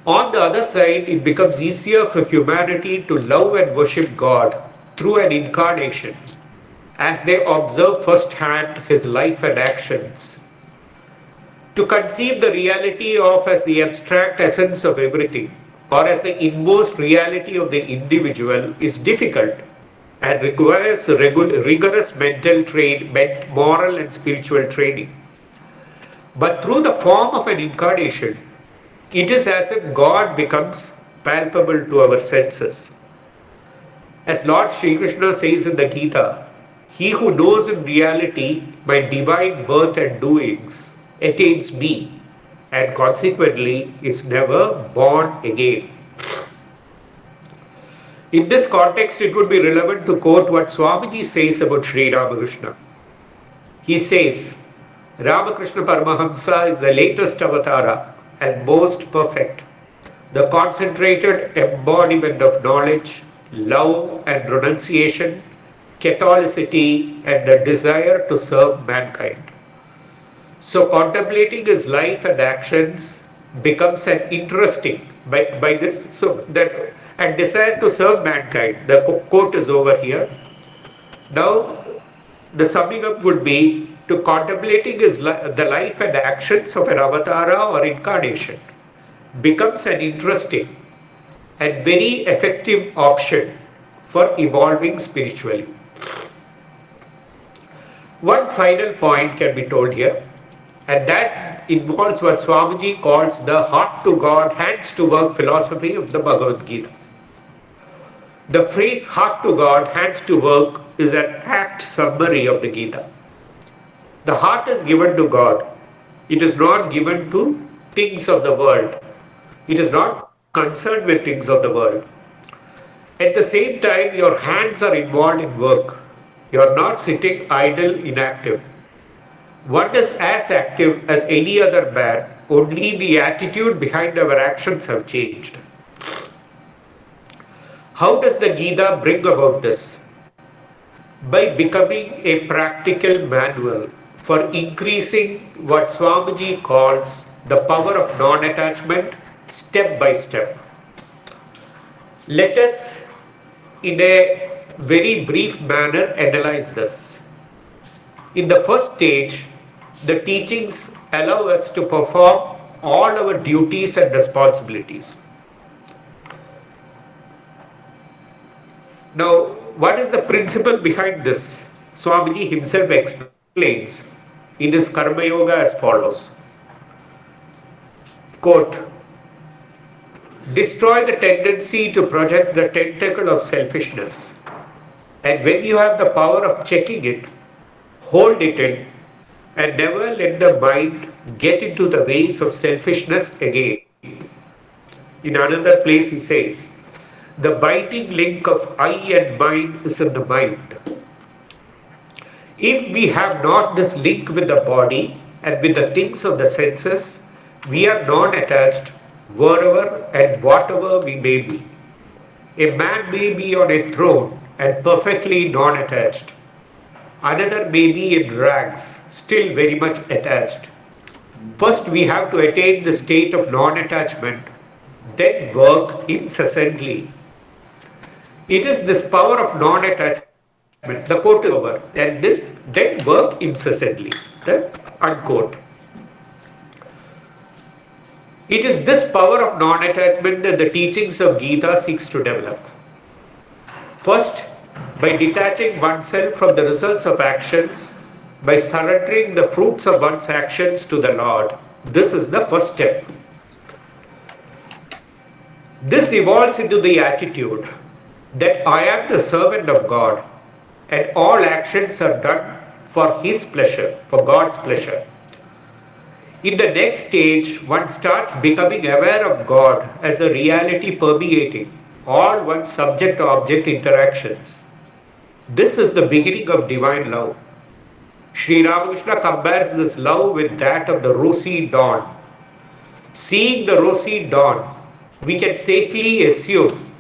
On the other side, it becomes easier for humanity to love and worship God through an incarnation, as they observe firsthand his life and actions. To conceive the reality of as the abstract essence of everything, or as the inmost reality of the individual, is difficult and requires rigorous moral and spiritual training. But through the form of an incarnation, it is as if God becomes palpable to our senses. As Lord Sri Krishna says in the Gita, he who knows in reality my divine birth and doings attains me, and consequently is never born again. In this context, it would be relevant to quote what Swamiji says about Sri Ramakrishna. He says, Ramakrishna Paramahamsa is the latest avatara and most perfect, the concentrated embodiment of knowledge, love and renunciation, Catholicity, and the desire to serve mankind. So contemplating his life and actions becomes an interesting by this so that and desire to serve mankind. The quote is over here. Now the summing up would be to contemplating the life and actions of an avatara or incarnation becomes an interesting and very effective option for evolving spiritually. One final point can be told here, and that involves what Swamiji calls the heart to God, hands to work philosophy of the Bhagawad Gita. The phrase heart to God, hands to work is an apt summary of the Gita. The heart is given to God. It is not given to things of the world. It is not concerned with things of the world. At the same time, your hands are involved in work. You are not sitting idle, inactive. One is as active as any other man, only the attitude behind our actions have changed. How does the Gita bring about this? By becoming a practical manual for increasing what Swamiji calls the power of non-attachment step by step. Let us, in a very brief manner, analyze this. In the first stage, the teachings allow us to perform all our duties and responsibilities. Now, what is the principle behind this? Swamiji himself explains in his Karma Yoga as follows. Quote, destroy the tendency to project the tentacle of selfishness. And when you have the power of checking it, hold it in and never let the mind get into the ways of selfishness again. In another place he says, the binding link of I and mind is in the mind. If we have not this link with the body and with the things of the senses, we are non-attached wherever and whatever we may be. A man may be on a throne and perfectly non-attached. Another may be in rags, still very much attached. First, we have to attain the state of non-attachment, then work incessantly. It is this power of non-attachment, the quote is over, and this, then work incessantly, the unquote. It is this power of non-attachment that the teachings of Gita seeks to develop. First, by detaching oneself from the results of actions, by surrendering the fruits of one's actions to the Lord. This is the first step. This evolves into the attitude that I am the servant of God and all actions are done for His pleasure, for God's pleasure. In the next stage, one starts becoming aware of God as a reality permeating all one's subject-object interactions. This is the beginning of divine love. Sri Ramakrishna compares this love with that of the rosy dawn. Seeing the rosy dawn, we can safely assume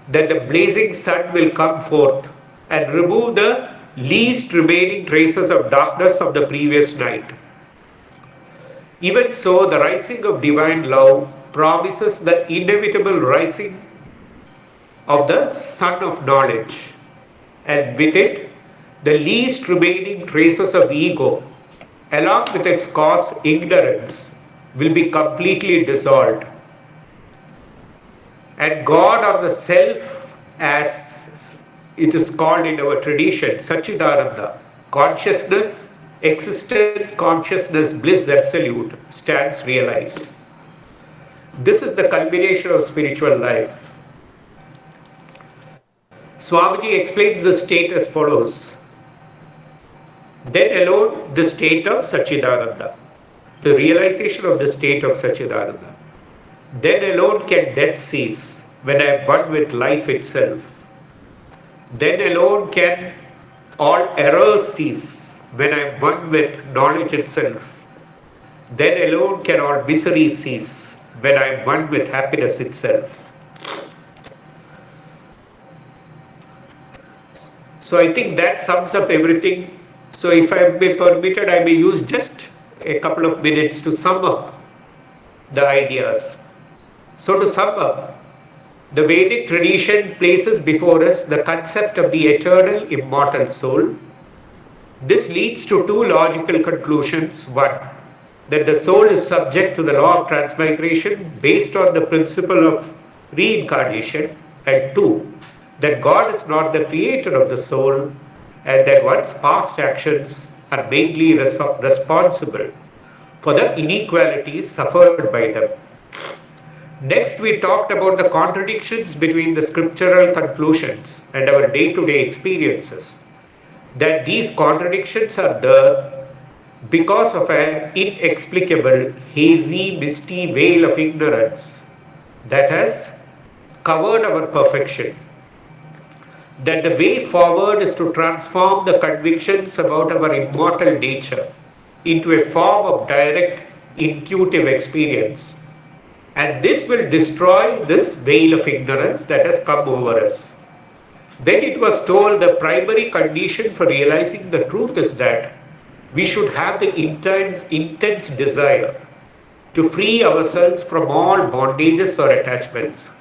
that the blazing sun will come forth and remove the least remaining traces of darkness of the previous night. Even so, the rising of divine love promises the inevitable rising of the sun of knowledge, and with it, the least remaining traces of ego, along with its cause ignorance, will be completely dissolved. And God or the self, as it is called in our tradition, Satchidananda, consciousness, existence, consciousness, bliss absolute, stands realized. This is the culmination of spiritual life. Swamiji explains the state as follows. Then alone the state of Satchidananda, the realization of the state of Satchidananda. Then alone can death cease when I am one with life itself. Then alone can all errors cease when I am one with knowledge itself. Then alone can all misery cease when I am one with happiness itself. So I think that sums up everything. So if I may permitted, I may use just a couple of minutes to sum up the ideas. So to sum up, the Vedic tradition places before us the concept of the eternal immortal soul. This leads to two logical conclusions. One, that the soul is subject to the law of transmigration based on the principle of reincarnation. And two, that God is not the creator of the soul and that one's past actions are mainly responsible for the inequalities suffered by them. Next, we talked about the contradictions between the scriptural conclusions and our day to day experiences. That these contradictions are there because of an inexplicable, hazy, misty veil of ignorance that has covered our perfection. That the way forward is to transform the convictions about our immortal nature into a form of direct, intuitive experience. And this will destroy this veil of ignorance that has come over us. Then it was told the primary condition for realizing the truth is that we should have the intense desire to free ourselves from all bondages or attachments.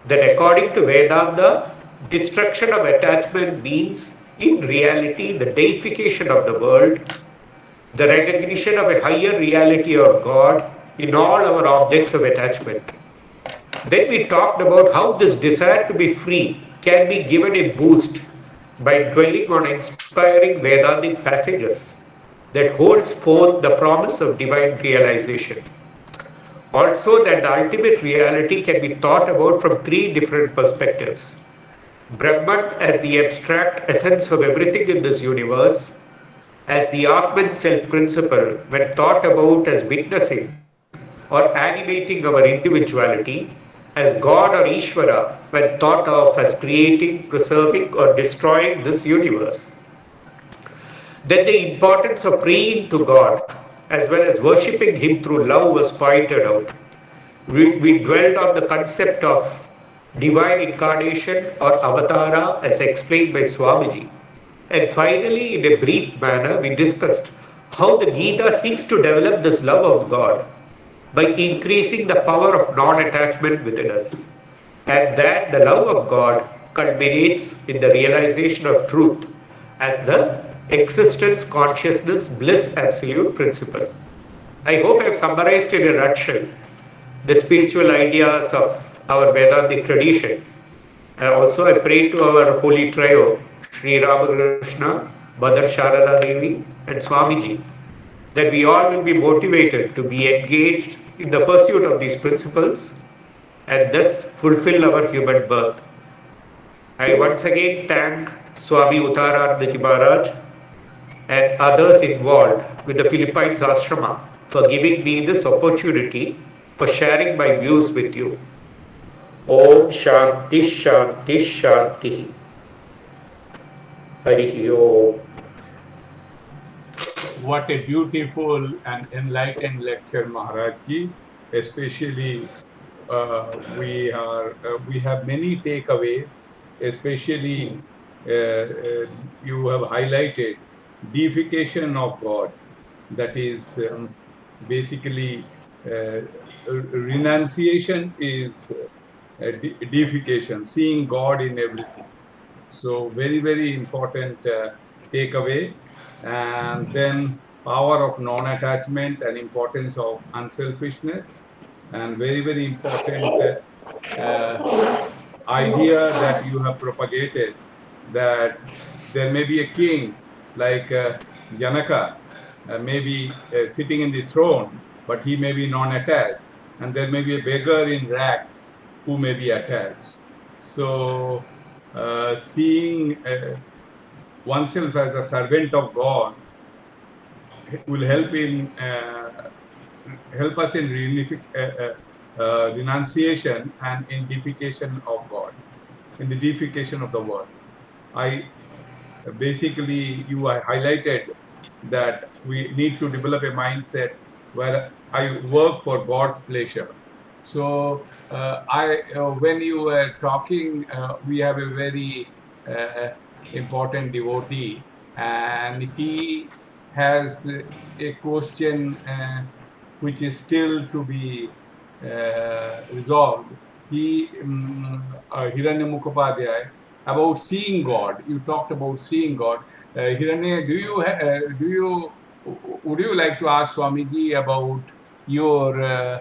That according to Vedanta, destruction of attachment means in reality the deification of the world, the recognition of a higher reality or God in all our objects of attachment. Then we talked about how this desire to be free can be given a boost by dwelling on inspiring Vedantic passages that holds forth the promise of divine realization. Also, that the ultimate reality can be thought about from three different perspectives. Brahman as the abstract essence of everything in this universe, as the Atman self principle when thought about as witnessing or animating our individuality, as God or Ishvara when thought of as creating, preserving, or destroying this universe. Then the importance of praying to God as well as worshipping Him through love was pointed out. We dwelled on the concept of divine incarnation or avatara as explained by Swamiji. And finally, in a brief manner, we discussed how the Gita seeks to develop this love of God by increasing the power of non-attachment within us. And that the love of God culminates in the realization of truth as the existence, consciousness, bliss, absolute principle. I hope I have summarized in a nutshell the spiritual ideas of our Vedantic tradition. And also I pray to our holy trio, Sri Ramakrishna, Mother Sharada Devi, and Swamiji, that we all will be motivated to be engaged in the pursuit of these principles and thus fulfill our human birth. I once again thank Swami Uttaranandaji Maharaj and others involved with the Philippines Ashrama for giving me this opportunity for sharing my views with you. Om Shanti Shanti Shanti. Hari Om. What a beautiful and enlightened lecture, Maharajji. Especially, we have many takeaways. Especially, you have highlighted deification of God. That is basically renunciation is deification, seeing God in everything. So very, very important takeaway. And then power of non-attachment and importance of unselfishness, and very, very important idea that you have propagated, that there may be a king like Janaka, maybe sitting in the throne, but he may be non-attached, and there may be a beggar in rags who may be attached. So seeing oneself as a servant of God will help us in renunciation and in deification of God, in the deification of the world. Basically, you highlighted that we need to develop a mindset where I work for God's pleasure. So when you were talking, we have a very important devotee, and he has a question which is still to be resolved. Hiranya Mukhopadhyay, about seeing God. You talked about seeing God. Hiranya, would you like to ask Swamiji about your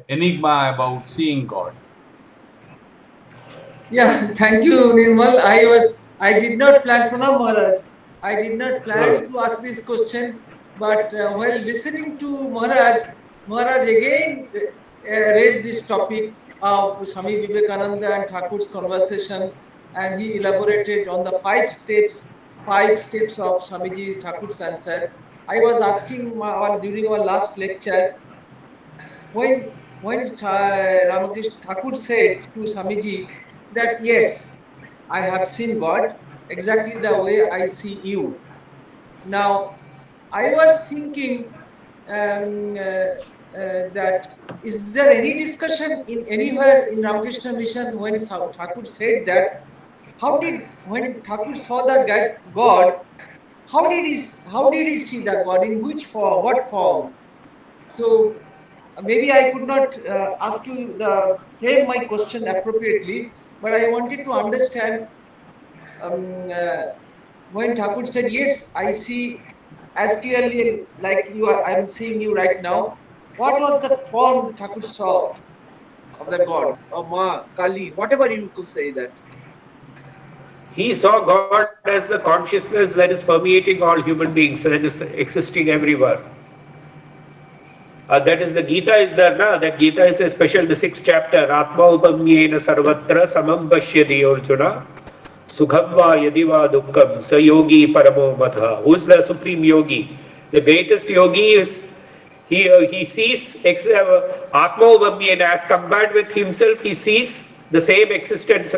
enigma about seeing God? Yeah, thank you, Nirmal. I did not plan, Pranam Maharaj. I did not plan to ask this question, but while listening to Maharaj, Maharaj again raised this topic of Swami Vivekananda and Thakur's conversation, and he elaborated on the five steps of Swamiji Thakur's answer. I was asking during our last lecture when Ramakrishna Thakur said to Swamiji that yes, I have seen God exactly the way I see you. Now, I was thinking that is there any discussion in anywhere in Ramakrishna Mission when Thakur said that? When Thakur saw the God, how did he see the God? In which form? What form? So maybe I could not ask you the frame my question appropriately, but I wanted to understand when Thakur said, "Yes, I see as clearly like you are. I'm seeing you right now." What was the form Thakur saw of the God or Ma Kali, whatever you could say that? He saw God as the consciousness that is permeating all human beings and is existing everywhere. That is the Gita is there now. That Gita is a special, the 6th chapter. Atma upamyena sarvatra samam pashyati Arjuna. Sukham va yadiva dukkham sa yogi paramo matha. Who is the supreme yogi? The greatest yogi is he sees Atma upamyena as compared with himself. He sees the same existence,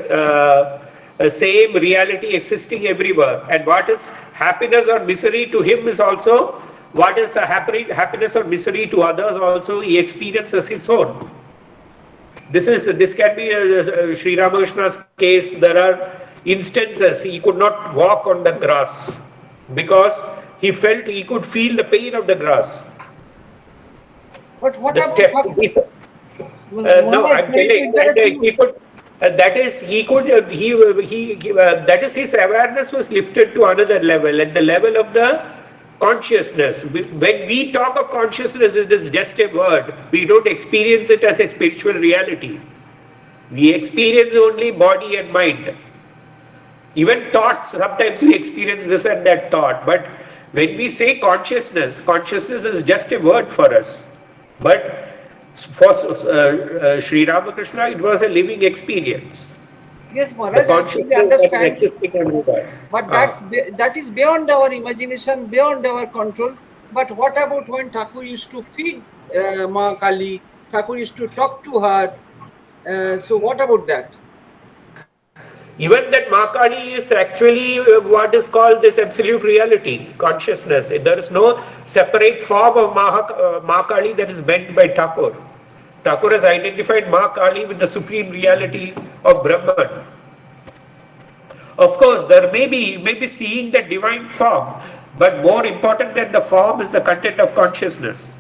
same reality existing everywhere. And what is happiness or misery to him is also what is happiness or misery to others also he experiences his own. This can be Sri Ramakrishna's case. There are instances he could not walk on the grass because he could feel the pain of the grass. But what The about step, no, I'm telling that he could. That is, that is his awareness was lifted to another level, at the level of the consciousness. When we talk of consciousness, it is just a word. We don't experience it as a spiritual reality. We experience only body and mind. Even thoughts, sometimes we experience this and that thought. But when we say consciousness, consciousness is just a word for us. But for Sri Ramakrishna, it was a living experience. Yes, Maharaj, I fully understand. But that that is beyond our imagination, beyond our control. But what about when Thakur used to feed Ma Kali? Thakur used to talk to her. So what about that? Even that Makali is actually what is called this absolute reality, consciousness. There is no separate form of Makali that is meant by Thakur. Thakur has identified Makali with the supreme reality of Brahman. Of course, there may be seeing the divine form, but more important than the form is the content of consciousness.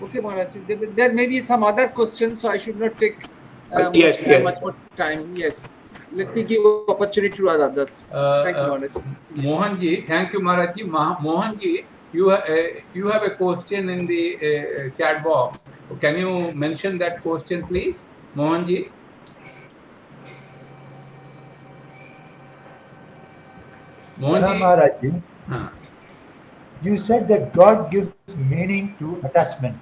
Okay, Maharaj. There may be some other questions, so I should not take much more time. Yes. Let me give opportunity to others. Thank you, Maharaj. Mohanji, thank you, Maharajji. Mohanji, you have a question in the chat box. Can you mention that question, please, Mohanji? Maharajji, you said that God gives meaning to attachment.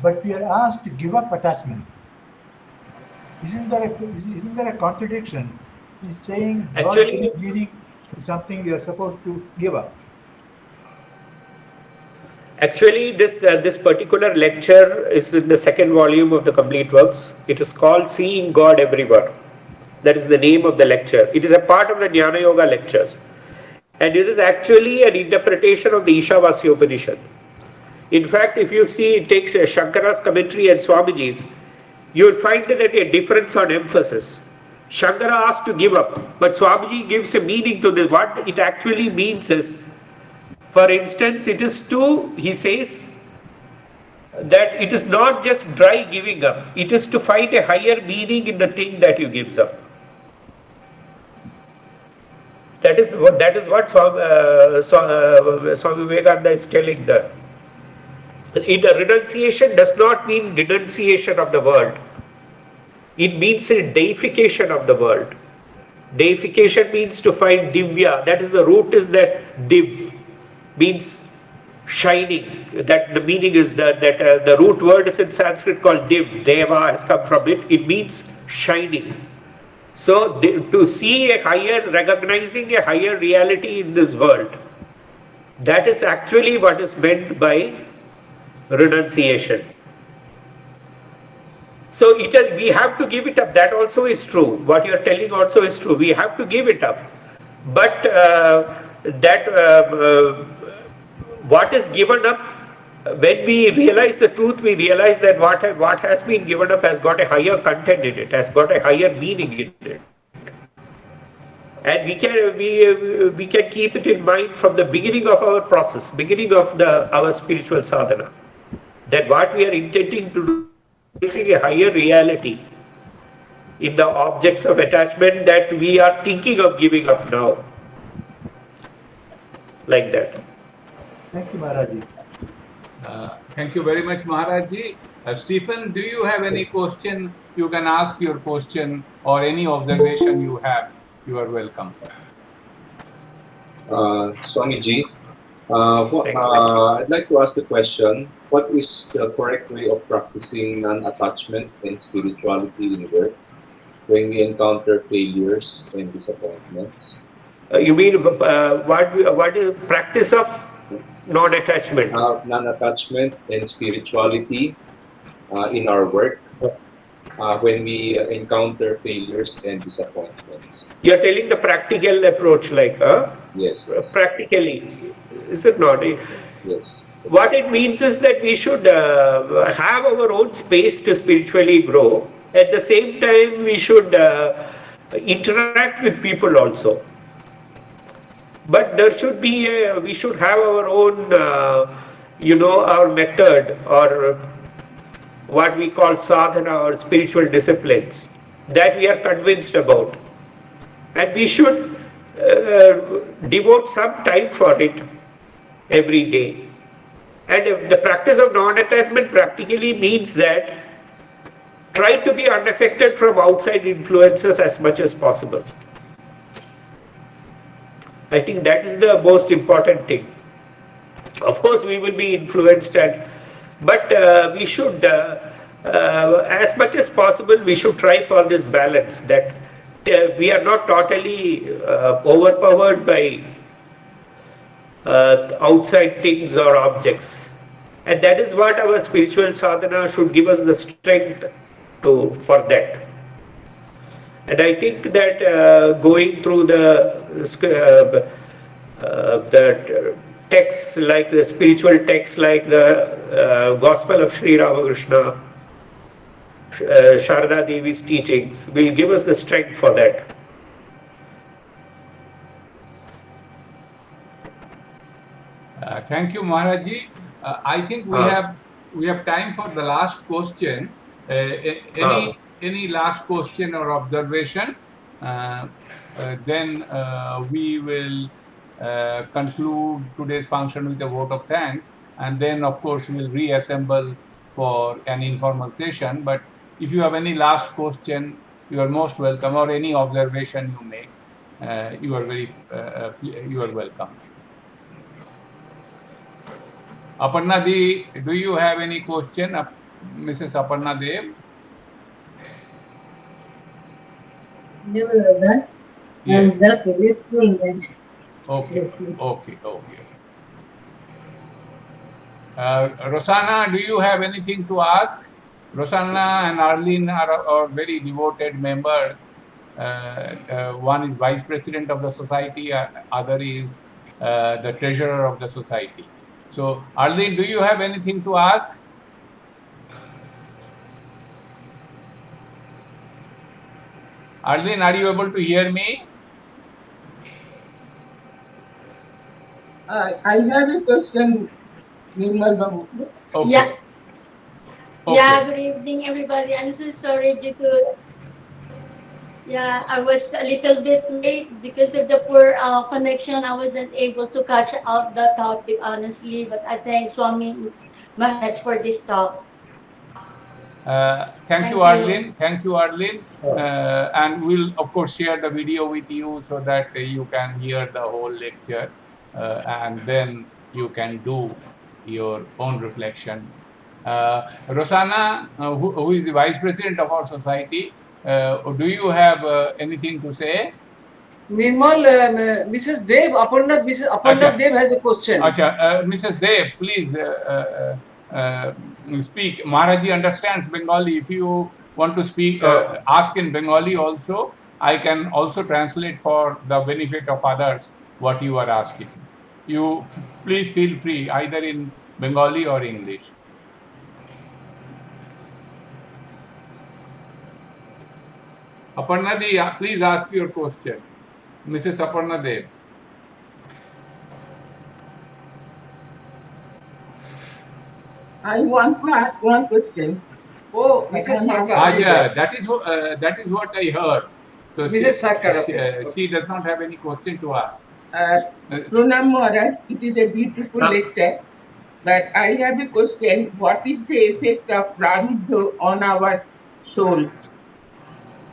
But we are asked to give up attachment. Isn't there a contradiction in saying God gives meaning to something we are supposed to give up? Actually, this particular lecture is in the 2nd volume of the complete works. It is called Seeing God Everywhere. That is the name of the lecture. It is a part of the Jnana Yoga lectures. And this is actually an interpretation of the Ishavasya Upanishad. In fact, if you see, take Shankara's commentary and Swamiji's, you will find that a difference on emphasis. Shankara asked to give up, but Swamiji gives a meaning to this. What it actually means is, for instance, it is to, he says, that it is not just dry giving up, it is to find a higher meaning in the thing that you gives up. That is what Swami Vivekananda is telling there. Renunciation does not mean denunciation of the world. It means a deification of the world. Deification means to find divya. That is, the root is that div means shining. That the meaning is that the root word is in Sanskrit called div. Deva has come from it. It means shining. So to see a higher, recognizing a higher reality in this world, that is actually what is meant by renunciation. So we have to give it up. That also is true. What you are telling also is true. We have to give it up. But what is given up, when we realize the truth, we realize that what has been given up has got a higher content in it, has got a higher meaning in it. And we can keep it in mind from the beginning of our process, beginning of our spiritual sadhana, that what we are intending to do is a higher reality in the objects of attachment that we are thinking of giving up now. Like that. Thank you, Maharaji. Thank you very much, Maharaji. Stephen, do you have any question? You can ask your question or any observation you have. You are welcome. Swamiji, I'd like to ask the question, what is the correct way of practicing non-attachment and spirituality in work when we encounter failures and disappointments? You mean what is practice of non-attachment? Non-attachment and spirituality in our work when we encounter failures and disappointments. You are telling the practical approach, like, Yes. practically, is it not? Yes. What it means is that we should have our own space to spiritually grow. At the same time, we should interact with people also. But there should be we should have our own, our method, or what we call sadhana or spiritual disciplines that we are convinced about. And we should devote some time for it every day. And the practice of non-attachment practically means that try to be unaffected from outside influences as much as possible. I think that is the most important thing. Of course, we will be influenced, but we should, as much as possible, we should try for this balance, that we are not totally overpowered by outside things or objects. And that is what our spiritual sadhana should give us the strength for that. And I think that going through the texts, like the spiritual texts, like the Gospel of Sri Ramakrishna, Sharda Devi's teachings, will give us the strength for that. Thank you, Maharaji. I think we have time for the last question. Any last question or observation? Then we will conclude today's function with a vote of thanks, and then of course we'll reassemble for an informal session. But if you have any last question, you are most welcome, or any observation you make, you are welcome. Aparna Di, do you have any question, Mrs. Aparna Dev? No, I'm just listening and listening. Okay. Rosanna, do you have anything to ask? Rosanna and Arlene are very devoted members. One is vice president of the society, other is the treasurer of the society. So, Arlene, do you have anything to ask? Arlene, are you able to hear me? I have a question, Nirmal Babu. Okay. Yeah. Okay. Yeah, good evening, everybody. I'm so sorry due to, yeah, I was a little bit late because of the poor connection. I wasn't able to catch out the topic, honestly, but I thank Swami Maharaj for this talk. Thank you, Arlene. Thank you, Arlene. And we'll, of course, share the video with you so that you can hear the whole lecture and then you can do your own reflection. Rosanna, who is the Vice President of our society, do you have anything to say? Nirmal, Mrs. Dev, Mrs. Aparnath Dev has a question. Acha, Mrs. Dev, please speak. Maharaji understands Bengali. If you want to speak, ask in Bengali also. I can also translate for the benefit of others what you are asking. You please feel free either in Bengali or English. Aparna Di, please ask your question. Mrs. Aparna Dev. I want to ask one question. Oh, Mrs. Sarkar. Aja, that is what I heard. So Mrs. Sarkar. she does not have any question to ask. Pranam Maharaj, it is a beautiful lecture, but I have a question. What is the effect of prarabdha on our soul?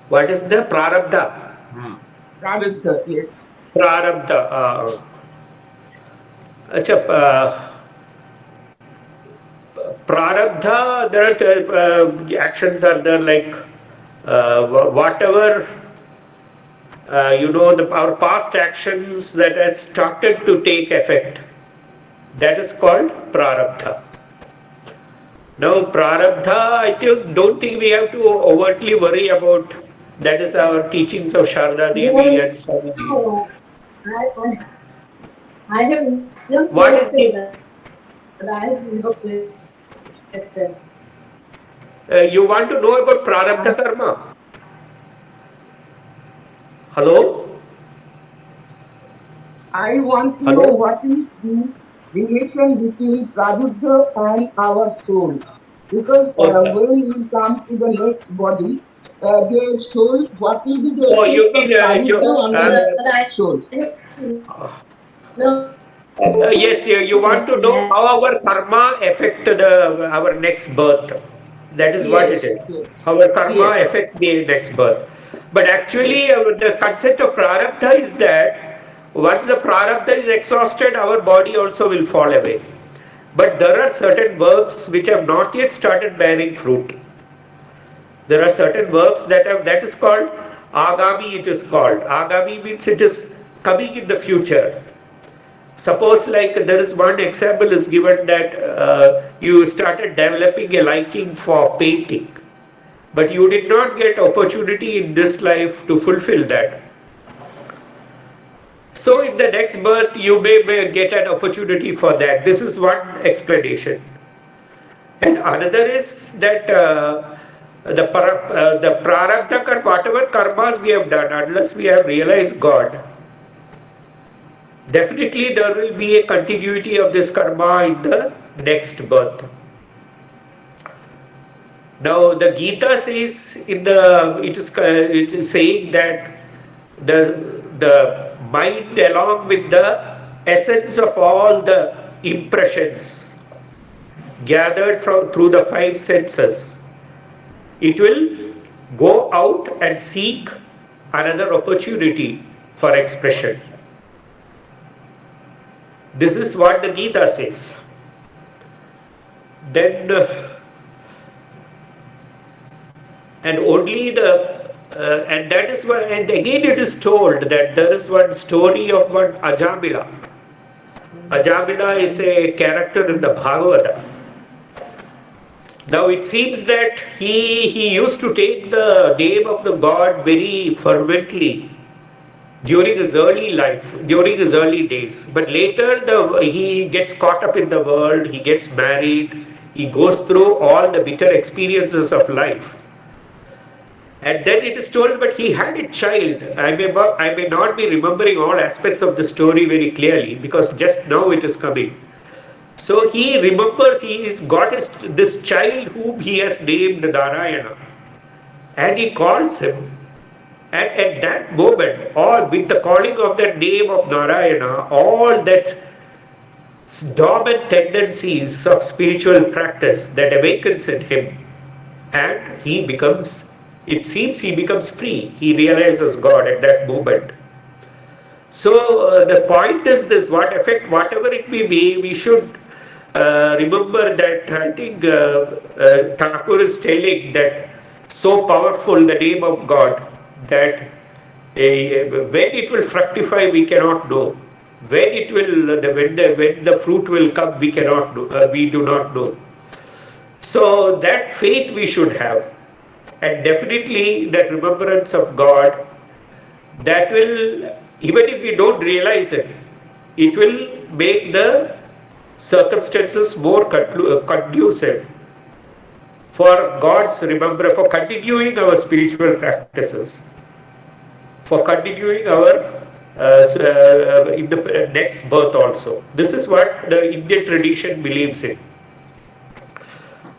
What is the prarabdha? Prarabdha, yes. Prarabdha. Prarabdha, there are actions are there like whatever our past actions that has started to take effect, that is called prarabdha. Now prarabdha, don't think we have to overtly worry about. That is our teachings of Sharda Devi and Swamiji. No, I have no What is question, but I have no question. You want to know about prarabdha karma? Hello? I want to know what is the relation between prarabdha and our soul. Because when we come to the next body, the soul, what will be the effect of prarabdha on the soul? Yes, you want to know how our karma affected our next birth. That is what it is. How our karma affect the next birth. But actually, the concept of prarabdha is that once the prarabdha is exhausted, our body also will fall away. But there are certain works which have not yet started bearing fruit. There are certain works that is called agami, it is called. Agami means it is coming in the future. Suppose like there is one example is given that you started developing a liking for painting, but you did not get opportunity in this life to fulfill that. So in the next birth you may get an opportunity for that. This is one explanation. And another is that the prarabdha karma, whatever karmas we have done, unless we have realized God, definitely there will be a continuity of this karma in the next birth. Now the Gita says it is saying that the mind along with the essence of all the impressions gathered through the five senses, it will go out and seek another opportunity for expression. This is what the Gita says. Then and only and that is why, and again it is told that there is one story of one Ajamila. Ajamila is a character in the Bhagavada. Now it seems that he used to take the name of the God very fervently during his early life, during his early days. But later he gets caught up in the world, he gets married, he goes through all the bitter experiences of life. And then it is told, but he had a child. I may not be remembering all aspects of the story very clearly because just now it is coming. So he remembers he is got this child whom he has named Narayana, and he calls him. And at that moment, all with the calling of that name of Narayana, all that dormant tendencies of spiritual practice that awakens in him, and he becomes, it seems he becomes free. He realizes God at that moment. So the point is this: what effect, whatever it may be, we should remember that. I think Thakur is telling that so powerful the name of God that when it will fructify, we cannot know. When it will, when the fruit will come, we cannot know. We do not know. So that faith we should have, and definitely that remembrance of God, that will, even if we don't realize it, it will make the circumstances more conducive for God's remembrance, for continuing our spiritual practices, for continuing our in the next birth also. This is what the Indian tradition believes in.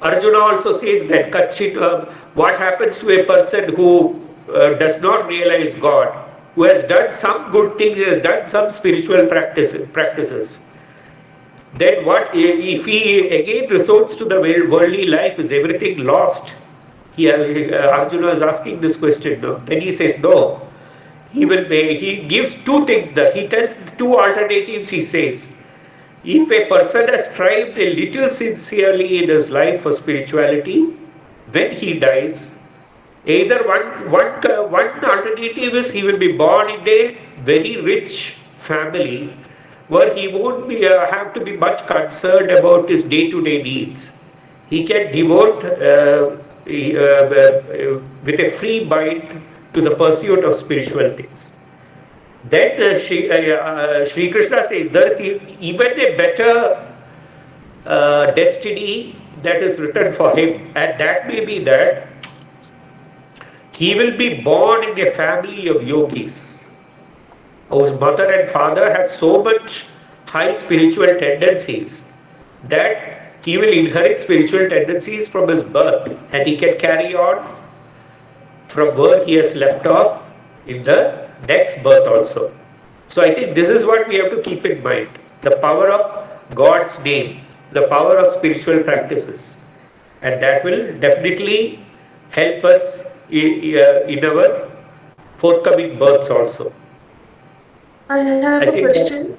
Arjuna also says that what happens to a person who does not realize God, who has done some good things, has done some spiritual practices, then what if he again resorts to the worldly life? Is everything lost? Arjuna is asking this question. No? Then he says, no. He gives two things that he tells two alternatives. He says, if a person has strived a little sincerely in his life for spirituality, when he dies, either one alternative is he will be born in a very rich family where he won't have to be much concerned about his day-to-day needs. He can devote with a free mind to the pursuit of spiritual things. Then Sri Krishna says there is even a better destiny that is written for him, and that may be that he will be born in a family of yogis whose mother and father had so much high spiritual tendencies that he will inherit spiritual tendencies from his birth, and he can carry on from where he has left off in the next birth also. So I think this is what we have to keep in mind: the power of God's name, the power of spiritual practices, and that will definitely help us in our forthcoming births also. I have a question.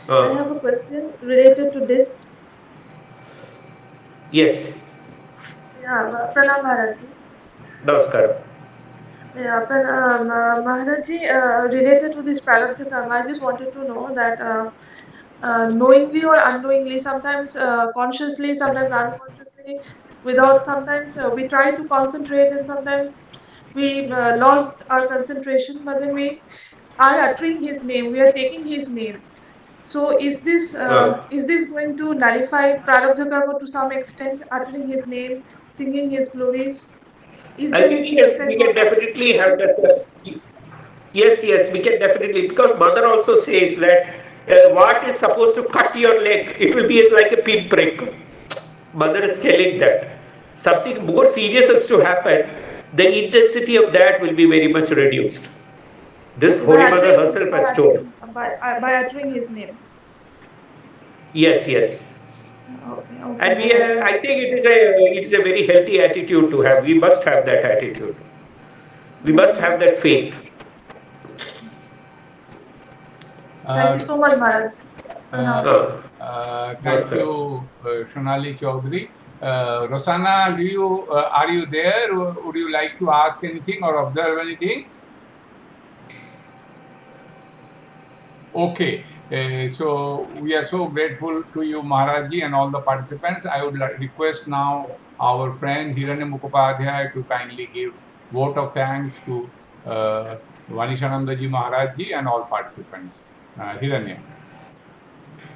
I have a question related to this. Yes. Yeah, Pranam Maharaj. Namaskaram. Yeah, Maharaj, related to this Prarabdha Karma, I just wanted to know that knowingly or unknowingly, sometimes consciously, sometimes unconsciously, without, sometimes we try to concentrate and sometimes we lost our concentration, but then we are uttering his name, we are taking his name. So is this going to nullify Prarabdha Karma to some extent, uttering his name, singing his glories? Is I there think any yes, we effect can of that? definitely have that. Yes, we can definitely, because mother also says that what is supposed to cut your leg, it will be like a pinprick. Mother is telling that something more serious is to happen, the intensity of that will be very much reduced. This Okay, Holy Mother herself has told. by uttering his name. Yes. Okay. And I think it is a very healthy attitude to have. We must have that attitude. We must have that faith. Thank you so much, Maharaj. Thank you, Shonali Chaudhary. Rosanna, are you there? Would you like to ask anything or observe anything? Okay. So we are so grateful to you, Maharaji, and all the participants. I would request now our friend Hiranya Mukhopadhyay to kindly give vote of thanks to Vanishanandaji Maharajji and all participants. Hiranya.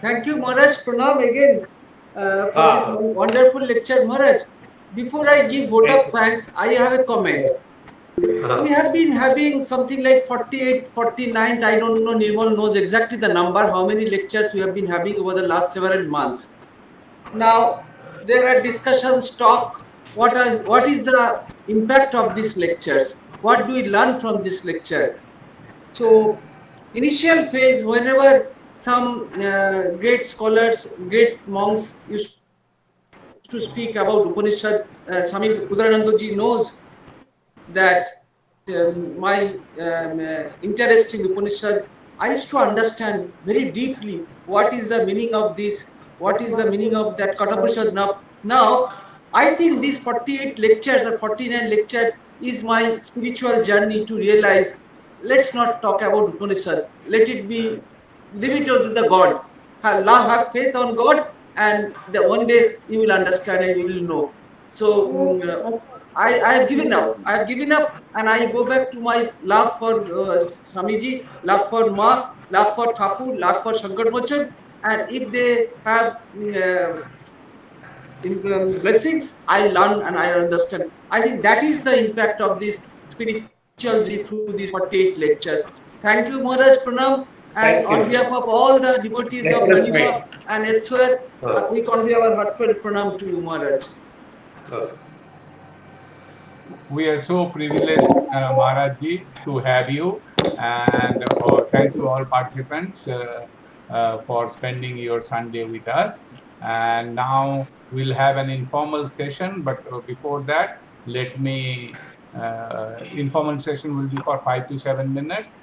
Thank you, Maharaj. Pranam again for this wonderful lecture, Maharaj. Before I give vote of thanks, I have a comment. We have been having something like 48, 49th. I don't know, Nirmal knows exactly the number, how many lectures we have been having over the last several months. Now, there are discussions, talk, what is the impact of these lectures? What do we learn from this lecture? So, initial phase, whenever some great scholars, great monks used to speak about Upanishad, Swami Udaranandaji knows that my interest in Upanishad, I used to understand very deeply what is the meaning of this, what is the meaning of that Kathopanishad. Now, I think these 48 lectures or 49 lectures is my spiritual journey to realize, let's not talk about Upanishad, let it be, leave it to the God. Have faith on God, and one day you will understand and you will know. So I have given up. I have given up, and I go back to my love for Swamiji, love for Ma, love for Thakur, love for Shankar Mochan. And if they have blessings, I learn and I understand. I think that is the impact of this spiritual journey through these 48 lectures. Thank you, Maharaj Pranam. And Thank on you. behalf of all the devotees of Let us Maniva wait. and elsewhere, we convey our heartfelt pranam to you, Maharaj. We are so privileged, Maharaj ji, to have you, and thank you all participants for spending your Sunday with us. And now we'll have an informal session, but before that, let me, informal session will be for 5 to 7 minutes.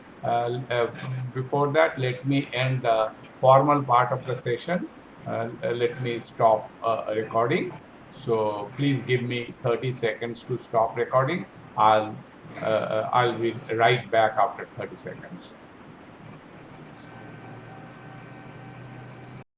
Before that, let me end the formal part of the session. Let me stop recording. So please give me 30 seconds to stop recording. I'll be right back after 30 seconds.